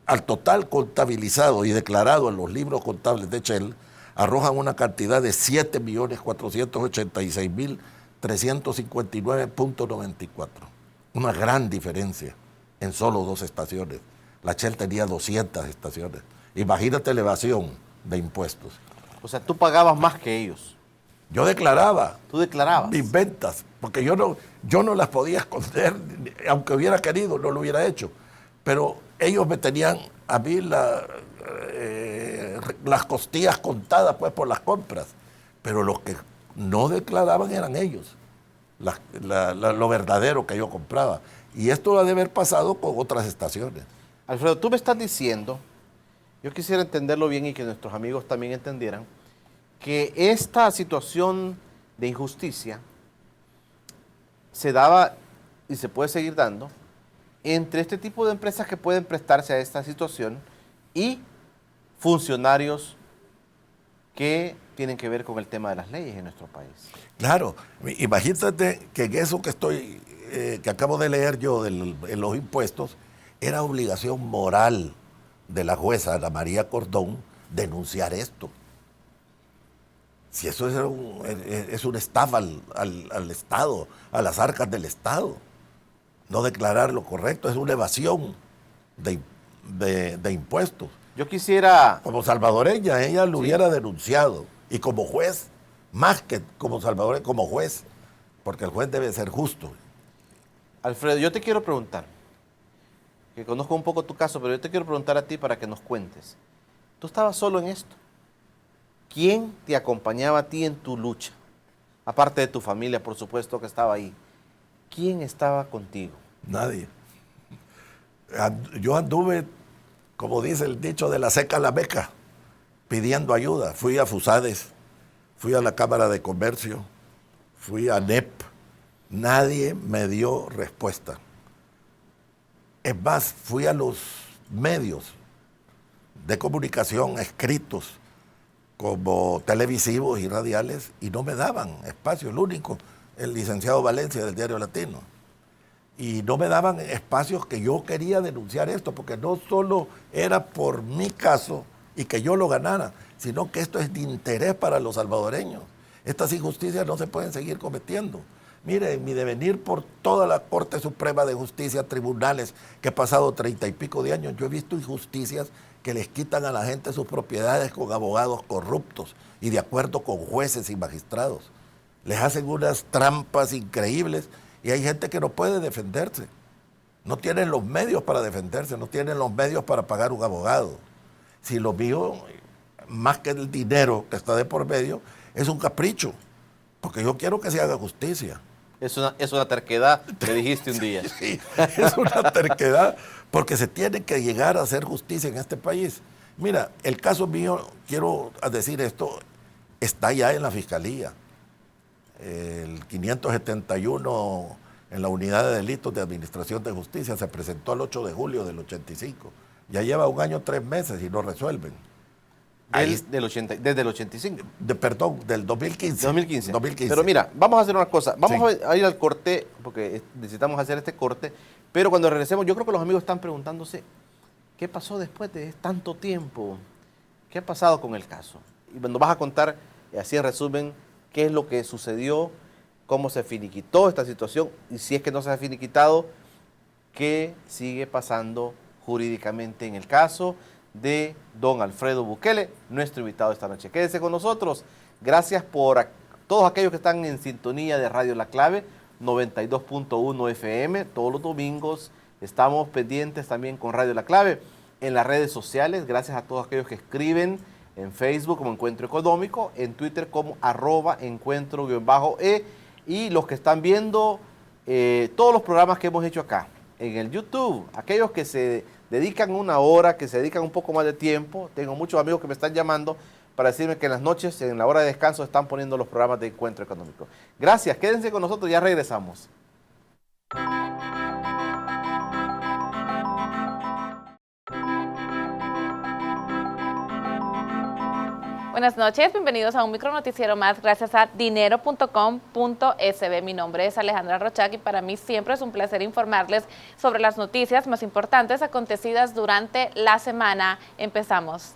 Speaker 2: al total contabilizado y declarado en los libros contables de Shell, arrojan una cantidad de 7.486.359.94. Una gran diferencia en solo 2 estaciones. La Shell tenía 200 estaciones. Imagínate la evasión de impuestos.
Speaker 1: O sea, tú pagabas más que ellos.
Speaker 2: Yo declaraba.
Speaker 1: ¿Tú declarabas?
Speaker 2: Mis ventas, porque yo no las podía esconder, aunque hubiera querido, no lo hubiera hecho. Pero ellos me tenían a mí las costillas contadas pues por las compras, pero los que no declaraban eran ellos, lo verdadero que yo compraba. Y esto ha de haber pasado con otras estaciones.
Speaker 1: Alfredo, tú me estás diciendo, yo quisiera entenderlo bien y que nuestros amigos también entendieran, que esta situación de injusticia se daba y se puede seguir dando entre este tipo de empresas que pueden prestarse a esta situación y funcionarios que tienen que ver con el tema de las leyes en nuestro país.
Speaker 2: Claro, imagínate que en eso que acabo de leer yo en los impuestos, era obligación moral de la jueza Ana María Cordón denunciar esto. Si eso es una estafa al Estado, a las arcas del Estado. No declarar lo correcto, es una evasión de impuestos.
Speaker 1: Yo quisiera...
Speaker 2: Como salvadoreña, ella lo hubiera denunciado. Y como juez, más que como salvadoreña, como juez, porque el juez debe ser justo.
Speaker 1: Alfredo, yo te quiero preguntar, que conozco un poco tu caso, pero yo te quiero preguntar a ti para que nos cuentes. ¿Tú estabas solo en esto? ¿Quién te acompañaba a ti en tu lucha? Aparte de tu familia, por supuesto, que estaba ahí. ¿Quién estaba contigo?
Speaker 2: Nadie. Yo anduve, como dice el dicho, de la seca a la meca, pidiendo ayuda. Fui a FUSADES, fui a la Cámara de Comercio, fui a NEP. Nadie me dio respuesta. Es más, fui a los medios de comunicación escritos, como televisivos y radiales, y no me daban espacio. El único, el licenciado Valencia del Diario Latino. Y no me daban espacios que yo quería denunciar esto, porque no solo era por mi caso y que yo lo ganara, sino que esto es de interés para los salvadoreños. Estas injusticias no se pueden seguir cometiendo. Mire, en mi devenir por toda la Corte Suprema de Justicia, tribunales, que he pasado 30 y pico de años, yo he visto injusticias que les quitan a la gente sus propiedades con abogados corruptos y de acuerdo con jueces y magistrados. Les hacen unas trampas increíbles y hay gente que no puede defenderse. No tienen los medios para defenderse, no tienen los medios para pagar un abogado. Si lo mío, más que el dinero que está de por medio, es un capricho, porque yo quiero que se haga justicia.
Speaker 1: Es una terquedad, me dijiste un día.
Speaker 2: Sí, es una terquedad, porque se tiene que llegar a hacer justicia en este país. Mira, el caso mío, quiero decir esto, está ya en la Fiscalía. El 571 en la Unidad de Delitos de Administración de Justicia se presentó el 8 de julio del 85. Ya lleva 1 año 3 meses y no resuelven.
Speaker 1: Desde el 85.
Speaker 2: Perdón, del 2015.
Speaker 1: 2015. Pero mira, vamos a hacer una cosa. Vamos a ir al corte, porque necesitamos hacer este corte. Pero cuando regresemos, yo creo que los amigos están preguntándose, ¿qué pasó después de tanto tiempo? ¿Qué ha pasado con el caso? Y nos vas a contar, así en resumen, qué es lo que sucedió, cómo se finiquitó esta situación, y si es que no se ha finiquitado, qué sigue pasando jurídicamente en el caso de don Alfredo Bukele, nuestro invitado esta noche. Quédese con nosotros. Gracias por todos aquellos que están en sintonía de Radio La Clave, 92.1 FM. Todos los domingos estamos pendientes también con Radio La Clave. En las redes sociales, gracias a todos aquellos que escriben en Facebook como Encuentro Económico, en Twitter como @encuentro_e, y los que están viendo todos los programas que hemos hecho acá, en el YouTube, aquellos que se dedican 1 hora, que se dedican un poco más de tiempo. Tengo muchos amigos que me están llamando para decirme que en las noches, en la hora de descanso, están poniendo los programas de Encuentro Económico. Gracias, quédense con nosotros, ya regresamos.
Speaker 3: Buenas noches, bienvenidos a un micronoticiero más gracias a dinero.com.sb. Mi nombre es Alejandra Rochac y para mí siempre es un placer informarles sobre las noticias más importantes acontecidas durante la semana. Empezamos.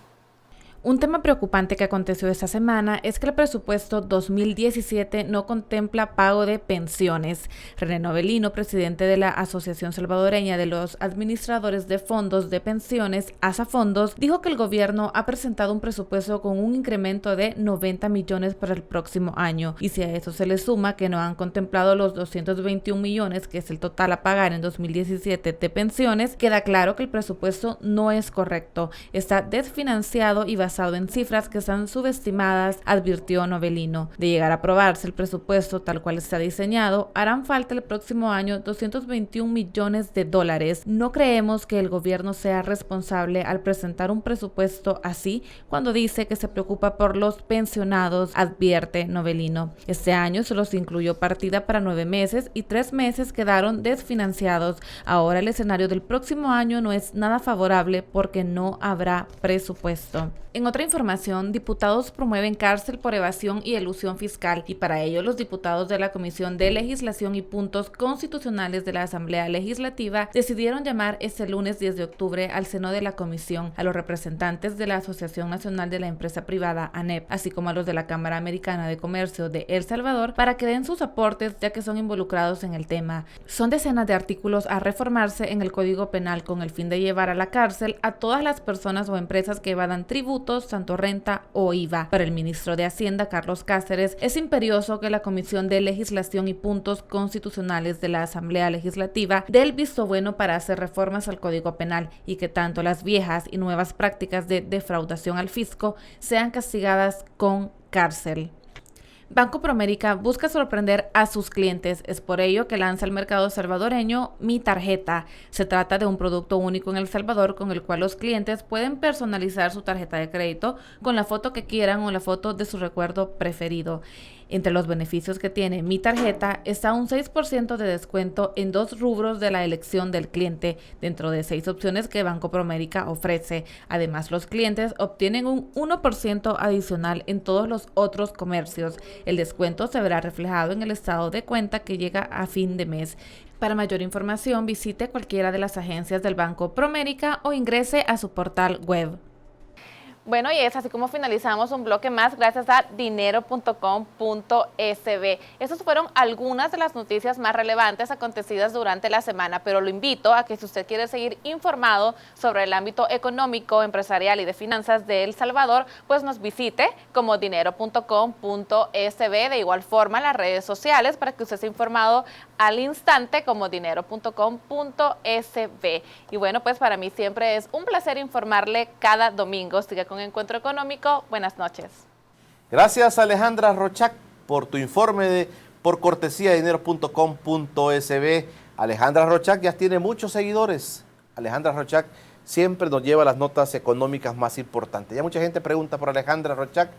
Speaker 3: Un tema preocupante que aconteció esta semana es que el presupuesto 2017 no contempla pago de pensiones. René Novelino, presidente de la Asociación Salvadoreña de los Administradores de Fondos de Pensiones, ASAFondos, dijo que el gobierno ha presentado un presupuesto con un incremento de 90 millones para el próximo año. Y si a eso se le suma que no han contemplado los 221 millones, que es el total a pagar en 2017 de pensiones, queda claro que el presupuesto no es correcto. Está desfinanciado y basado en cifras que están subestimadas, advirtió Novelino. De llegar a aprobarse el presupuesto tal cual está diseñado, harán falta el próximo año 221 millones de dólares. No creemos que el gobierno sea responsable al presentar un presupuesto así cuando dice que se preocupa por los pensionados, advierte Novelino. Este año solo se incluyó partida para 9 meses y 3 meses quedaron desfinanciados. Ahora el escenario del próximo año no es nada favorable porque no habrá presupuesto. En otra información, diputados promueven cárcel por evasión y elusión fiscal, y para ello los diputados de la Comisión de Legislación y Puntos Constitucionales de la Asamblea Legislativa decidieron llamar este lunes 10 de octubre al seno de la comisión a los representantes de la Asociación Nacional de la Empresa Privada, ANEP, así como a los de la Cámara Americana de Comercio de El Salvador, para que den sus aportes ya que son involucrados en el tema. Son decenas de artículos a reformarse en el Código Penal con el fin de llevar a la cárcel a todas las personas o empresas que evadan tributos, tanto renta o IVA. Para el ministro de Hacienda, Carlos Cáceres, es imperioso que la Comisión de Legislación y Puntos Constitucionales de la Asamblea Legislativa dé el visto bueno para hacer reformas al Código Penal y que tanto las viejas y nuevas prácticas de defraudación al fisco sean castigadas con cárcel. Banco Promérica busca sorprender a sus clientes, es por ello que lanza al mercado salvadoreño Mi Tarjeta. Se trata de un producto único en El Salvador con el cual los clientes pueden personalizar su tarjeta de crédito con la foto que quieran o la foto de su recuerdo preferido. Entre los beneficios que tiene Mi Tarjeta está un 6% de descuento en 2 rubros de la elección del cliente, dentro de 6 opciones que Banco Promérica ofrece. Además, los clientes obtienen un 1% adicional en todos los otros comercios. El descuento se verá reflejado en el estado de cuenta que llega a fin de mes. Para mayor información, visite cualquiera de las agencias del Banco Promérica o ingrese a su portal web. Bueno, y es así como finalizamos un bloque más gracias a dinero.com.sb. Estas fueron algunas de las noticias más relevantes acontecidas durante la semana, pero lo invito a que si usted quiere seguir informado sobre el ámbito económico, empresarial y de finanzas de El Salvador, pues nos visite como dinero.com.sb. De igual forma en las redes sociales para que usted esté informado al instante como dinero.com.sb. Y bueno, pues para mí siempre es un placer informarle cada domingo. Siga con Encuentro Económico. Buenas noches.
Speaker 1: Gracias, Alejandra Rochac, por tu informe por cortesía de dinero.com.sb. Alejandra Rochac ya tiene muchos seguidores. Alejandra Rochac siempre nos lleva las notas económicas más importantes. Ya mucha gente pregunta por Alejandra Rochac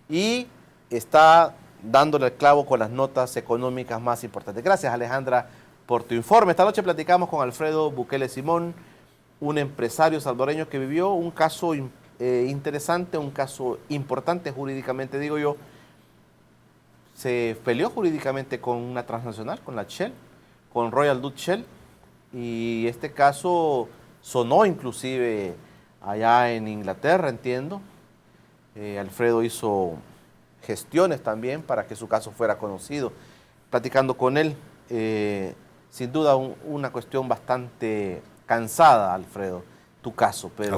Speaker 1: y está dándole el clavo con las notas económicas más importantes. Gracias, Alejandra, por tu informe. Esta noche platicamos con Alfredo Bukele Simón, un empresario salvadoreño que vivió un caso interesante, un caso importante jurídicamente, digo yo. Se peleó jurídicamente con una transnacional, con la Shell, con Royal Dutch Shell, y este caso sonó inclusive allá en Inglaterra, entiendo. Alfredo hizo gestiones también para que su caso fuera conocido. Platicando con él, sin duda una cuestión bastante cansada, Alfredo, tu caso, pero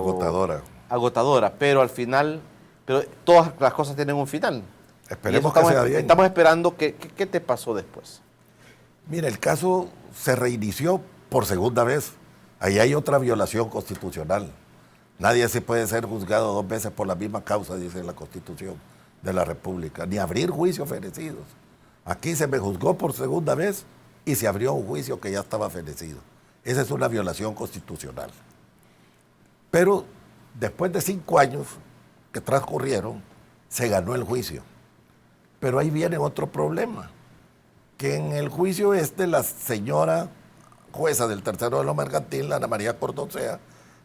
Speaker 1: agotadora, pero al final, pero todas las cosas tienen un final.
Speaker 2: Esperemos que sea bien.
Speaker 1: Estamos esperando. ¿Qué te pasó después?
Speaker 2: Mira, el caso se reinició por segunda vez. Ahí hay otra violación constitucional. Nadie se puede ser juzgado 2 veces por la misma causa, dice la Constitución de la República, ni abrir juicios fenecidos. Aquí se me juzgó por segunda vez y se abrió un juicio que ya estaba fenecido. Esa es una violación constitucional. Pero después de 5 años que transcurrieron, se ganó el juicio. Pero ahí viene otro problema, que en el juicio la señora jueza del tercero de lo mercantil, Ana María Cordocea,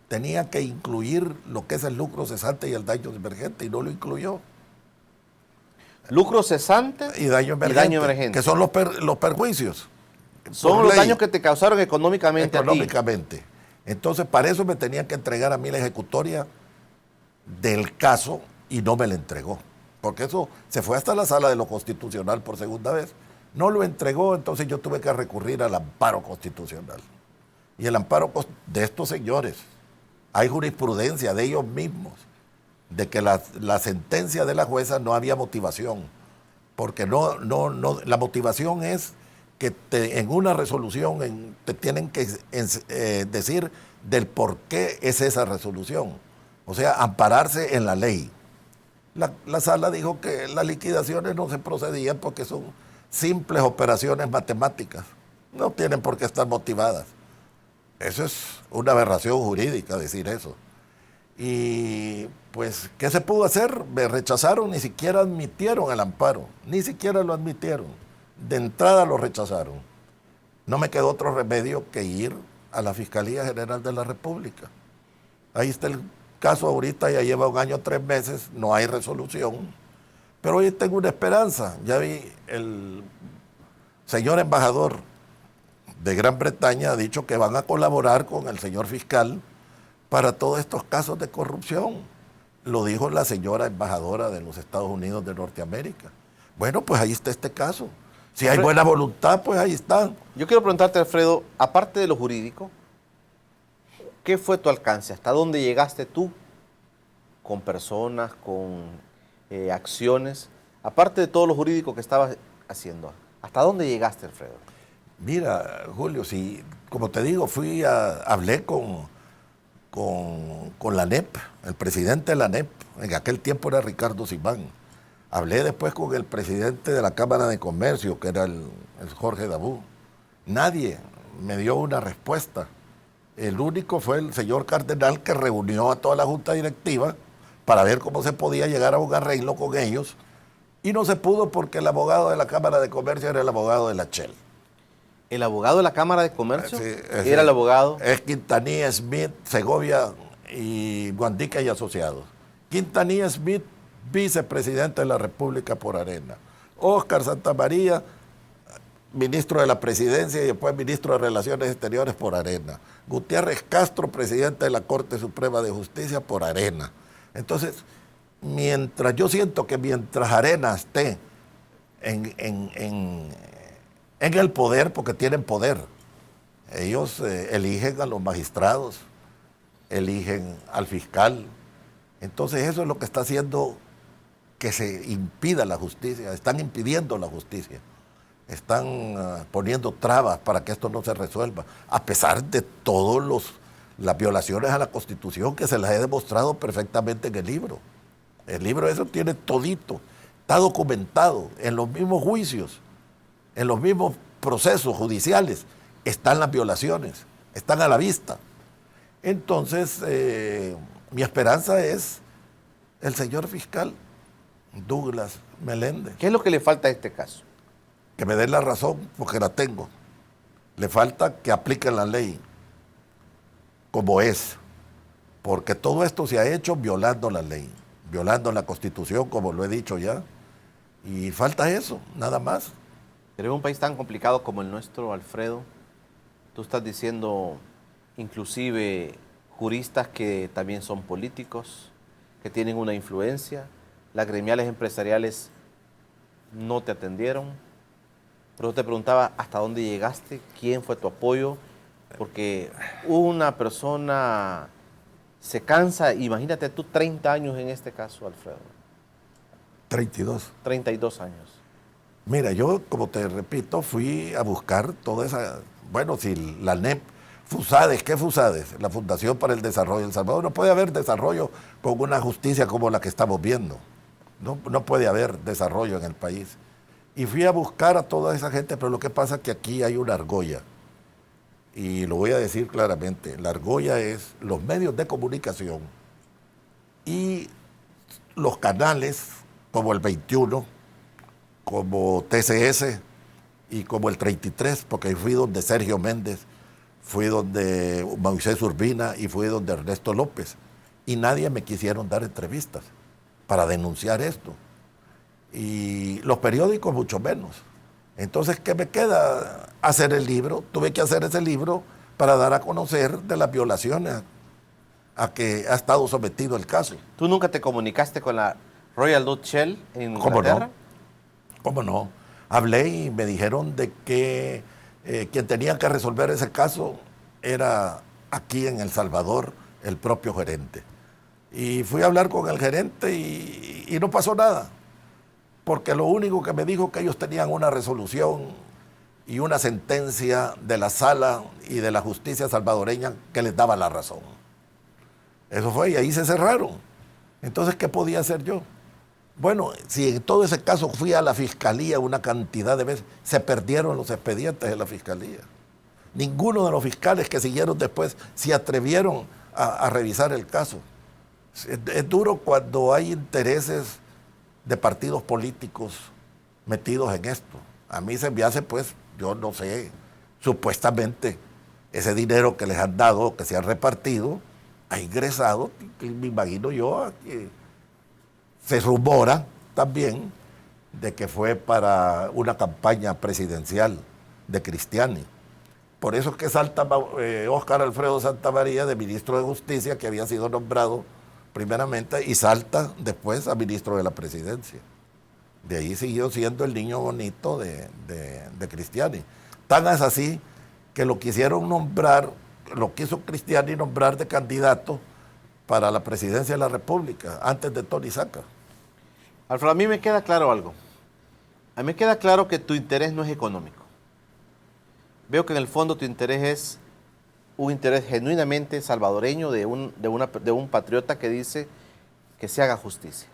Speaker 2: tenía que incluir lo que es el lucro cesante y el daño emergente, y no lo incluyó.
Speaker 1: Lucro cesante
Speaker 2: y daño emergente, que son los perjuicios.
Speaker 1: Son los daños que te causaron económicamente.
Speaker 2: Entonces, para eso me tenían que entregar a mí la ejecutoria del caso y no me lo entregó. Porque eso se fue hasta la sala de lo constitucional por segunda vez. No lo entregó, entonces yo tuve que recurrir al amparo constitucional. Y el amparo de estos señores, hay jurisprudencia de ellos mismos, de que la sentencia de la jueza no había motivación. Porque la motivación es que en una resolución te tienen que decir del por qué es esa resolución. O sea, ampararse en la ley. La sala dijo que las liquidaciones no se procedían porque son simples operaciones matemáticas. No tienen por qué estar motivadas. Eso es una aberración jurídica decir eso. Y pues, ¿qué se pudo hacer? Me rechazaron, ni siquiera admitieron el amparo. Ni siquiera lo admitieron. De entrada lo rechazaron. No me quedó otro remedio que ir a la Fiscalía General de la República. Ahí está el caso ahorita, ya lleva 1 año, 3 meses, no hay resolución. Pero hoy tengo una esperanza. Ya vi el señor embajador de Gran Bretaña ha dicho que van a colaborar con el señor fiscal para todos estos casos de corrupción. Lo dijo la señora embajadora de los Estados Unidos de Norteamérica. Bueno, pues ahí está este caso. Si hay buena voluntad, pues ahí están.
Speaker 1: Yo quiero preguntarte, Alfredo, aparte de lo jurídico, ¿qué fue tu alcance? ¿Hasta dónde llegaste tú con personas, con acciones? Aparte de todo lo jurídico que estabas haciendo, ¿hasta dónde llegaste, Alfredo?
Speaker 2: Mira, Julio, si, como te digo, hablé con la ANEP, el presidente de la ANEP, en aquel tiempo era Ricardo Simán. Hablé después con el presidente de la Cámara de Comercio, que era el Jorge Dabú. Nadie me dio una respuesta. El único fue el señor Cardenal, que reunió a toda la junta directiva para ver cómo se podía llegar a un arreglo con ellos, y no se pudo porque el abogado de la Cámara de Comercio era el abogado de la Shell.
Speaker 1: ¿El abogado de la Cámara de Comercio?
Speaker 2: Sí,
Speaker 1: ¿Era el abogado?
Speaker 2: Es Quintanilla Smith, Segovia y Guandica y Asociados. Quintanilla Smith, vicepresidente de la República por Arena. Óscar Santamaría, ministro de la Presidencia y después ministro de Relaciones Exteriores por Arena. Gutiérrez Castro, presidente de la Corte Suprema de Justicia por Arena. Entonces, yo siento que mientras Arena esté en el poder, porque tienen poder, ellos eligen a los magistrados, eligen al fiscal. Entonces eso es lo que está haciendo que se impida la justicia, están impidiendo la justicia, están poniendo trabas para que esto no se resuelva, a pesar de todas las violaciones a la Constitución que se las he demostrado perfectamente en el libro. El libro eso tiene todito, está documentado en los mismos juicios, en los mismos procesos judiciales, están las violaciones, están a la vista. Entonces, mi esperanza es el señor fiscal Douglas Meléndez.
Speaker 1: ¿Qué es lo que le falta a este caso?
Speaker 2: Que me den la razón, porque la tengo. Le falta que apliquen la ley como es, porque todo esto se ha hecho violando la ley, violando la Constitución, como lo he dicho ya, y falta eso, nada más.
Speaker 1: Pero en un país tan complicado como el nuestro, Alfredo, tú estás diciendo inclusive juristas que también son políticos, que tienen una influencia, las gremiales empresariales no te atendieron, pero te preguntaba hasta dónde llegaste, quién fue tu apoyo, porque una persona se cansa, imagínate tú 30 años en este caso, Alfredo.
Speaker 2: 32.
Speaker 1: 32 años.
Speaker 2: Mira, yo, como te repito, fui a buscar toda esa, bueno, si la ANEP, FUSADES, ¿qué FUSADES? La Fundación para el Desarrollo de El Salvador. No puede haber desarrollo con una justicia como la que estamos viendo. No puede haber desarrollo en el país. Y fui a buscar a toda esa gente, pero lo que pasa es que aquí hay una argolla. Y lo voy a decir claramente, la argolla es los medios de comunicación y los canales como el 21, como TCS y como el 33, porque fui donde Sergio Méndez, fui donde Moisés Urbina y fui donde Ernesto López. Y nadie me quisieron dar entrevistas para denunciar esto. Y los periódicos mucho menos. Entonces, ¿qué me queda? Hacer el libro. Tuve que hacer ese libro para dar a conocer de las violaciones a que ha estado sometido el caso.
Speaker 1: ¿Tú nunca te comunicaste con la Royal Dutch Shell en
Speaker 2: ¿Cómo
Speaker 1: Inglaterra?
Speaker 2: no? ¿Cómo no? Hablé y me dijeron de que quien tenía que resolver ese caso era aquí en El Salvador el propio gerente. Y fui a hablar con el gerente y no pasó nada, porque lo único que me dijo que ellos tenían una resolución y una sentencia de la sala y de la justicia salvadoreña que les daba la razón. Eso fue, y ahí se cerraron. Entonces, ¿qué podía hacer yo? Bueno, si en todo ese caso fui a la fiscalía una cantidad de veces, se perdieron los expedientes de la fiscalía. Ninguno de los fiscales que siguieron después se atrevieron a revisar el caso. Es duro cuando hay intereses de partidos políticos metidos en esto. A mí se me hace, pues, yo no sé, supuestamente ese dinero que les han dado, que se han repartido, ha ingresado, me imagino yo, a que se rumora también de que fue para una campaña presidencial de Cristiani. Por eso es que salta Óscar Alfredo Santamaría de ministro de Justicia, que había sido nombrado primeramente, y salta después a ministro de la presidencia. De ahí siguió siendo el niño bonito de Cristiani. Tan es así que lo quisieron nombrar, lo quiso Cristiani nombrar de candidato para la presidencia de la República, antes de Tony Saca.
Speaker 1: Alfredo, a mí me queda claro algo. A mí me queda claro que tu interés no es económico. Veo que en el fondo tu interés es un interés genuinamente salvadoreño de un patriota que dice que se haga justicia.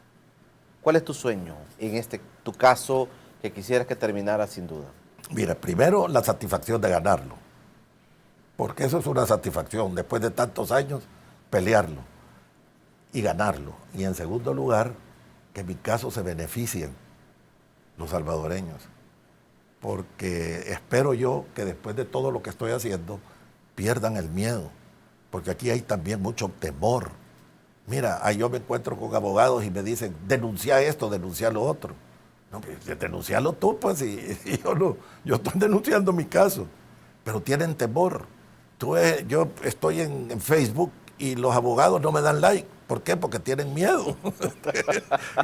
Speaker 1: ¿Cuál es tu sueño en tu caso que quisieras que terminara sin duda?
Speaker 2: Mira, primero la satisfacción de ganarlo, porque eso es una satisfacción, después de tantos años, pelearlo y ganarlo. Y en segundo lugar, que en mi caso se beneficien los salvadoreños, porque espero yo que después de todo lo que estoy haciendo, pierdan el miedo, porque aquí hay también mucho temor. Mira, ahí yo me encuentro con abogados y me dicen, denuncia esto, denuncia lo otro. No, pues, denuncialo tú, pues, y yo estoy denunciando mi caso, pero tienen temor. Yo estoy en Facebook y los abogados no me dan like. ¿Por qué? Porque tienen miedo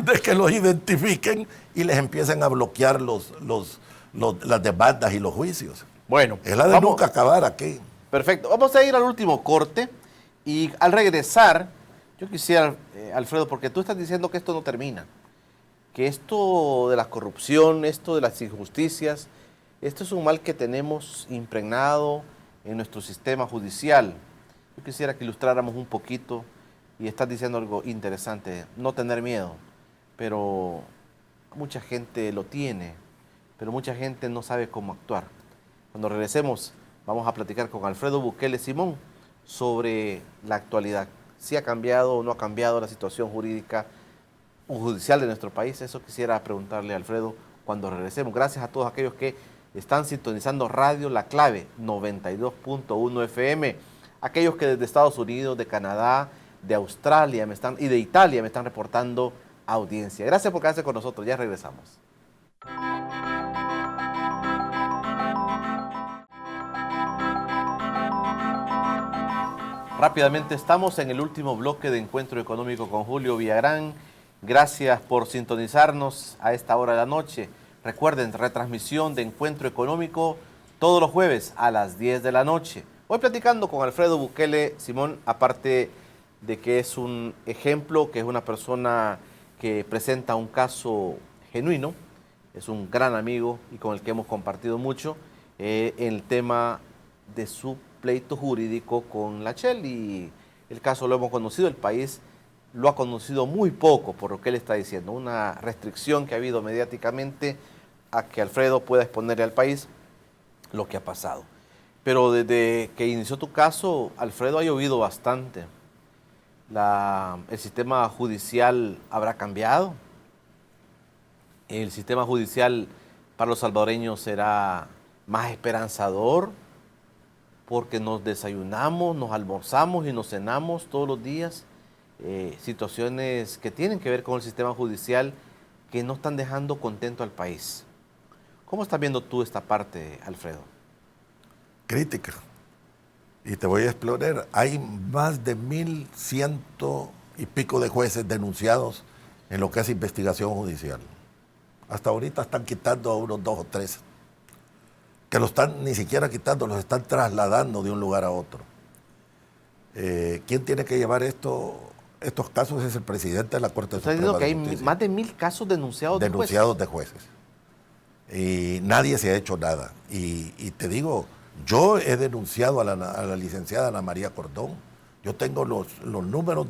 Speaker 2: de que los identifiquen y les empiecen a bloquear las demandas y los juicios.
Speaker 1: Bueno,
Speaker 2: es la de nunca acabar aquí.
Speaker 1: Perfecto. Vamos a ir al último corte y al regresar, yo quisiera, Alfredo, porque tú estás diciendo que esto no termina, que esto de la corrupción, esto de las injusticias, esto es un mal que tenemos impregnado en nuestro sistema judicial. Yo quisiera que ilustráramos un poquito, y estás diciendo algo interesante, no tener miedo, pero mucha gente lo tiene, pero mucha gente no sabe cómo actuar. Cuando regresemos, vamos a platicar con Alfredo Bukele Simón sobre la actualidad. Si ha cambiado o no ha cambiado la situación jurídica o judicial de nuestro país. Eso quisiera preguntarle a Alfredo cuando regresemos. Gracias a todos aquellos que están sintonizando Radio La Clave 92.1 FM. Aquellos que desde Estados Unidos, de Canadá, de Australia y de Italia me están reportando audiencia. Gracias por quedarse con nosotros. Ya regresamos. Rápidamente estamos en el último bloque de Encuentro Económico con Julio Villagrán. Gracias por sintonizarnos a esta hora de la noche. Recuerden, retransmisión de Encuentro Económico todos los jueves a las 10 de la noche. Hoy platicando con Alfredo Bukele Simón, aparte de que es un ejemplo, que es una persona que presenta un caso genuino, es un gran amigo y con el que hemos compartido mucho el tema de su pleito jurídico con la Shell, y el caso lo hemos conocido, el país lo ha conocido muy poco por lo que él está diciendo, una restricción que ha habido mediáticamente a que Alfredo pueda exponerle al país lo que ha pasado. Pero desde que inició tu caso, Alfredo, ha llovido bastante. ¿El sistema judicial habrá cambiado? ¿El sistema judicial para los salvadoreños será más esperanzador? Porque nos desayunamos, nos almorzamos y nos cenamos todos los días. Situaciones que tienen que ver con el sistema judicial que no están dejando contento al país. ¿Cómo estás viendo tú esta parte, Alfredo?
Speaker 2: Crítica. Y te voy a explorar, hay más de 1.100 y pico de jueces denunciados en lo que es investigación judicial. Hasta ahorita están quitando a unos 2 o 3, que lo están ni siquiera quitando, los están trasladando de un lugar a otro. ¿Quién tiene que llevar estos casos? Es el presidente de la Corte Suprema de Justicia.
Speaker 1: Está diciendo que hay más de 1.000 casos denunciados
Speaker 2: de jueces. Y nadie se ha hecho nada. Y te digo, yo he denunciado a la licenciada Ana María Cordón. Yo tengo los números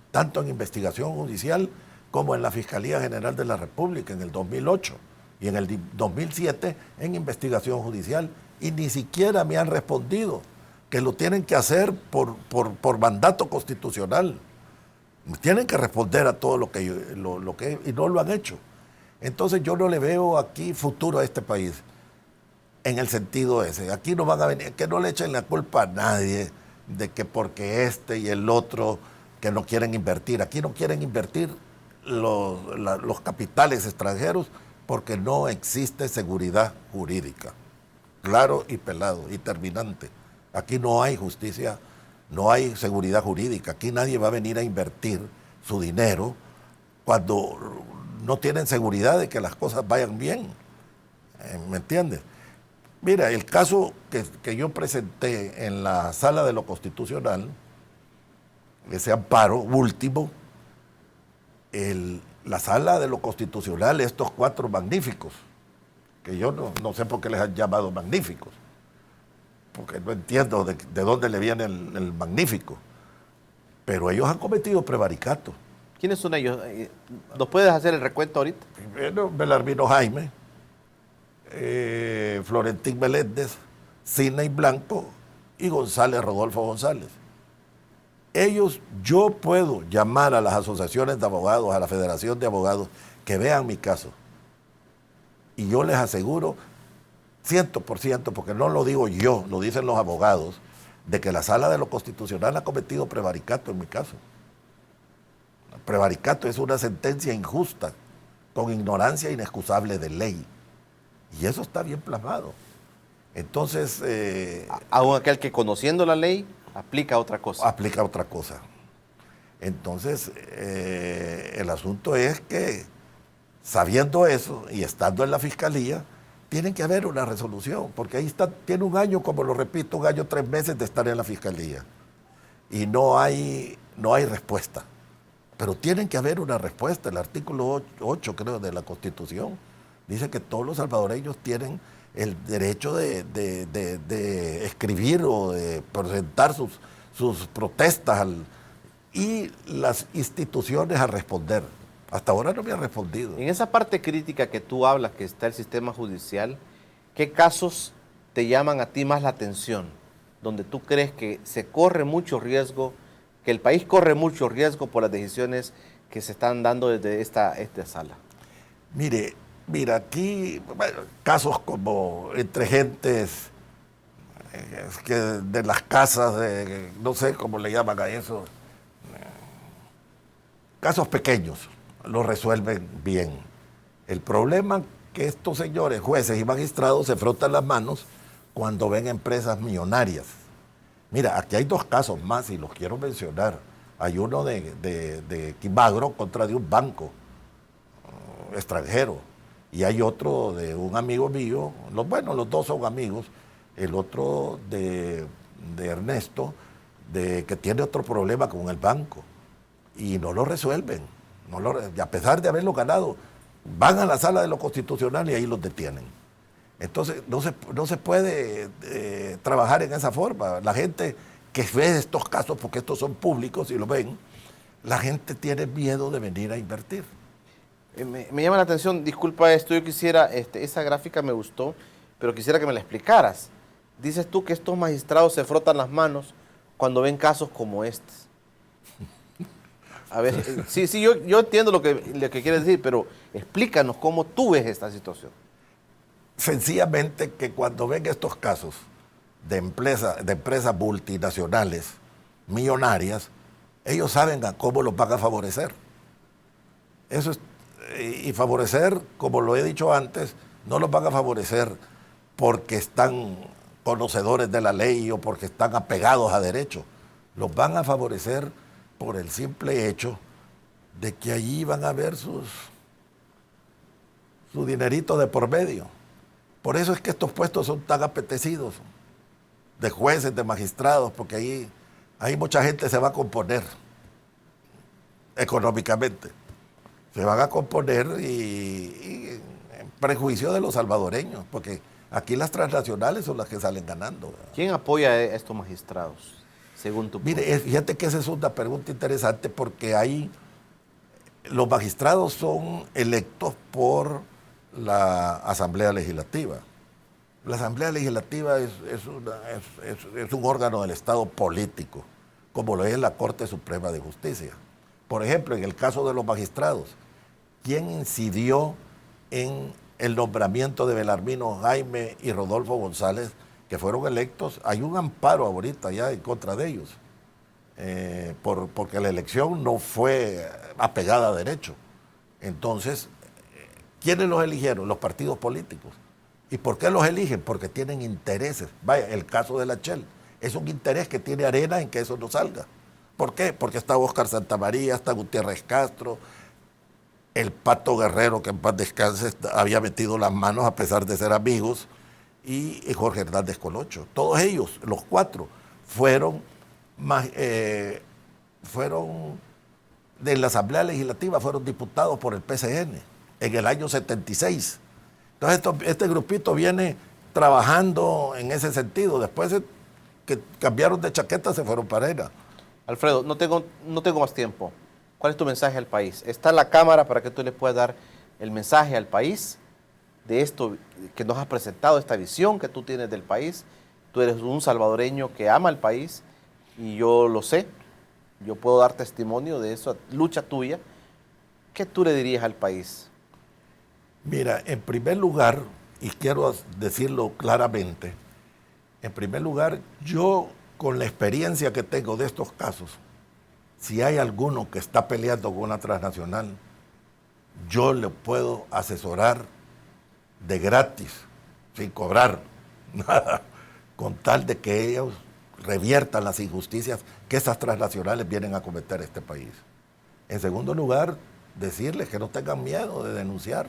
Speaker 2: tanto en investigación judicial como en la Fiscalía General de la República en el 2008 y en el 2007 en investigación judicial, y ni siquiera me han respondido, que lo tienen que hacer por mandato constitucional. Tienen que responder a todo lo que y no lo han hecho. Entonces yo no le veo aquí futuro a este país en el sentido ese. Aquí no van a venir, que no le echen la culpa a nadie de que porque este y el otro que no quieren invertir. Aquí no quieren invertir los capitales extranjeros porque no existe seguridad jurídica. Claro y pelado y terminante. Aquí no hay justicia, no hay seguridad jurídica. Aquí nadie va a venir a invertir su dinero cuando no tienen seguridad de que las cosas vayan bien. ¿Me entiendes? Mira, el caso que yo presenté en la Sala de lo Constitucional, ese amparo último, la Sala de lo Constitucional, estos 4 magníficos, que yo no sé por qué les han llamado magníficos, porque no entiendo de dónde le viene el magnífico, pero ellos han cometido prevaricato.
Speaker 1: ¿Quiénes son ellos? ¿Nos puedes hacer el recuento ahorita?
Speaker 2: Primero, Belarmino Jaime, Florentín Meléndez, Sidney Blanco y Rodolfo González. Yo puedo llamar a las asociaciones de abogados, a la Federación de Abogados, que vean mi caso. Y yo les aseguro, 100%, porque no lo digo yo, lo dicen los abogados, de que la Sala de lo Constitucional ha cometido prevaricato en mi caso. Prevaricato es una sentencia injusta, con ignorancia inexcusable de ley. Y eso está bien plasmado. Entonces...
Speaker 1: aún aquel que conociendo la ley aplica otra cosa.
Speaker 2: Aplica otra cosa. Entonces, el asunto es que, sabiendo eso y estando en la Fiscalía, tiene que haber una resolución, porque ahí está, tiene un año, como lo repito, 1 año, 3 meses de estar en la Fiscalía. Y no hay respuesta. Pero tienen que haber una respuesta. El artículo 8, creo, de la Constitución dice que todos los salvadoreños tienen el derecho de escribir o de presentar sus protestas y las instituciones a responder. Hasta ahora no me han respondido.
Speaker 1: En esa parte crítica que tú hablas, que está el sistema judicial, ¿qué casos te llaman a ti más la atención? Donde tú crees que se corre mucho riesgo, que el país corre mucho riesgo por las decisiones que se están dando desde esta sala.
Speaker 2: Mira, aquí casos como entre gentes que de las casas, no sé cómo le llaman a eso, casos pequeños, lo resuelven bien. El problema es que estos señores, jueces y magistrados, se frotan las manos cuando ven empresas millonarias. Mira, aquí hay 2 casos más y los quiero mencionar. Hay uno de Quimagro contra de un banco extranjero. Y hay otro de un amigo mío, los 2 son amigos, el otro de Ernesto, que tiene otro problema con el banco. Y no lo resuelven. Y a pesar de haberlo ganado, van a la Sala de lo Constitucional y ahí los detienen. Entonces, no se puede trabajar en esa forma. La gente que ve estos casos, porque estos son públicos y lo ven, la gente tiene miedo de venir a invertir.
Speaker 1: Me llama la atención, disculpa esto, yo quisiera, esa gráfica me gustó, pero quisiera que me la explicaras. Dices tú que estos magistrados se frotan las manos cuando ven casos como estos. A ver, sí, yo entiendo lo que quieres decir, pero explícanos cómo tú ves esta situación.
Speaker 2: Sencillamente que cuando ven estos casos de empresas multinacionales, millonarias, ellos saben a cómo los van a favorecer. Eso es, y favorecer, como lo he dicho antes, no los van a favorecer porque están conocedores de la ley o porque están apegados a derecho. Los van a favorecer por el simple hecho de que allí van a ver su dinerito de por medio. Por eso es que estos puestos son tan apetecidos, de jueces, de magistrados, porque ahí mucha gente se va a componer económicamente. Se van a componer y en prejuicio de los salvadoreños, porque aquí las transnacionales son las que salen ganando, ¿verdad?
Speaker 1: ¿Quién apoya a estos magistrados, según tu punto?
Speaker 2: Mire, fíjate que esa es una pregunta interesante porque los magistrados son electos por la Asamblea Legislativa. La Asamblea Legislativa es un órgano del Estado político, como lo es la Corte Suprema de Justicia. Por ejemplo, en el caso de los magistrados, ¿quién incidió en el nombramiento de Belarmino Jaime y Rodolfo González, que fueron electos? Hay un amparo ahorita ya en contra de ellos, porque la elección no fue apegada a derecho. Entonces, ¿quiénes los eligieron? Los partidos políticos. ¿Y por qué los eligen? Porque tienen intereses. Vaya, el caso de la Shell es un interés que tiene Arena en que eso no salga. ¿Por qué? Porque está Óscar Santamaría, está Gutiérrez Castro, el Pato Guerrero, que en paz descanse, había metido las manos a pesar de ser amigos, y Jorge Hernández Colocho. Todos ellos, los cuatro, fueron de la Asamblea Legislativa, fueron diputados por el PCN en el año 76. Entonces este grupito viene trabajando en ese sentido. Después que cambiaron de chaqueta se fueron para Arena.
Speaker 1: Alfredo, no tengo más tiempo. ¿Cuál es tu mensaje al país? Está la cámara para que tú le puedas dar el mensaje al país de esto que nos has presentado, esta visión que tú tienes del país. Tú eres un salvadoreño que ama al país y yo lo sé. Yo puedo dar testimonio de esa lucha tuya. ¿Qué tú le dirías al país?
Speaker 2: Mira, en primer lugar, y quiero decirlo claramente, en primer lugar, yo con la experiencia que tengo de estos casos, si hay alguno que está peleando con una transnacional, yo le puedo asesorar de gratis, sin cobrar nada, con tal de que ellos reviertan las injusticias que esas transnacionales vienen a cometer en este país. En segundo lugar, decirles que no tengan miedo de denunciar.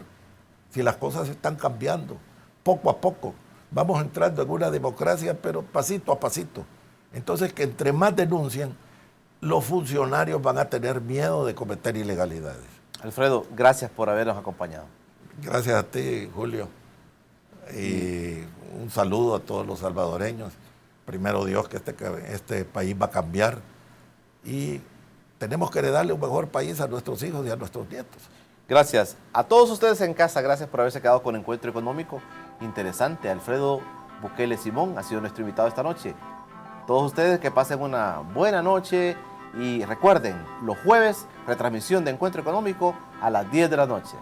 Speaker 2: Si las cosas están cambiando, poco a poco, vamos entrando en una democracia, pero pasito a pasito. Entonces, que entre más denuncien, los funcionarios van a tener miedo de cometer ilegalidades.
Speaker 1: Alfredo, gracias por habernos acompañado.
Speaker 2: Gracias a ti, Julio. Y un saludo a todos los salvadoreños. Primero Dios, que este país va a cambiar. Y tenemos que darle un mejor país a nuestros hijos y a nuestros nietos.
Speaker 1: Gracias. A todos ustedes en casa, gracias por haberse quedado con Encuentro Económico. Interesante. Alfredo Bukele Simón ha sido nuestro invitado esta noche. Todos ustedes que pasen una buena noche y recuerden, los jueves, retransmisión de Encuentro Económico a las 10 de la noche.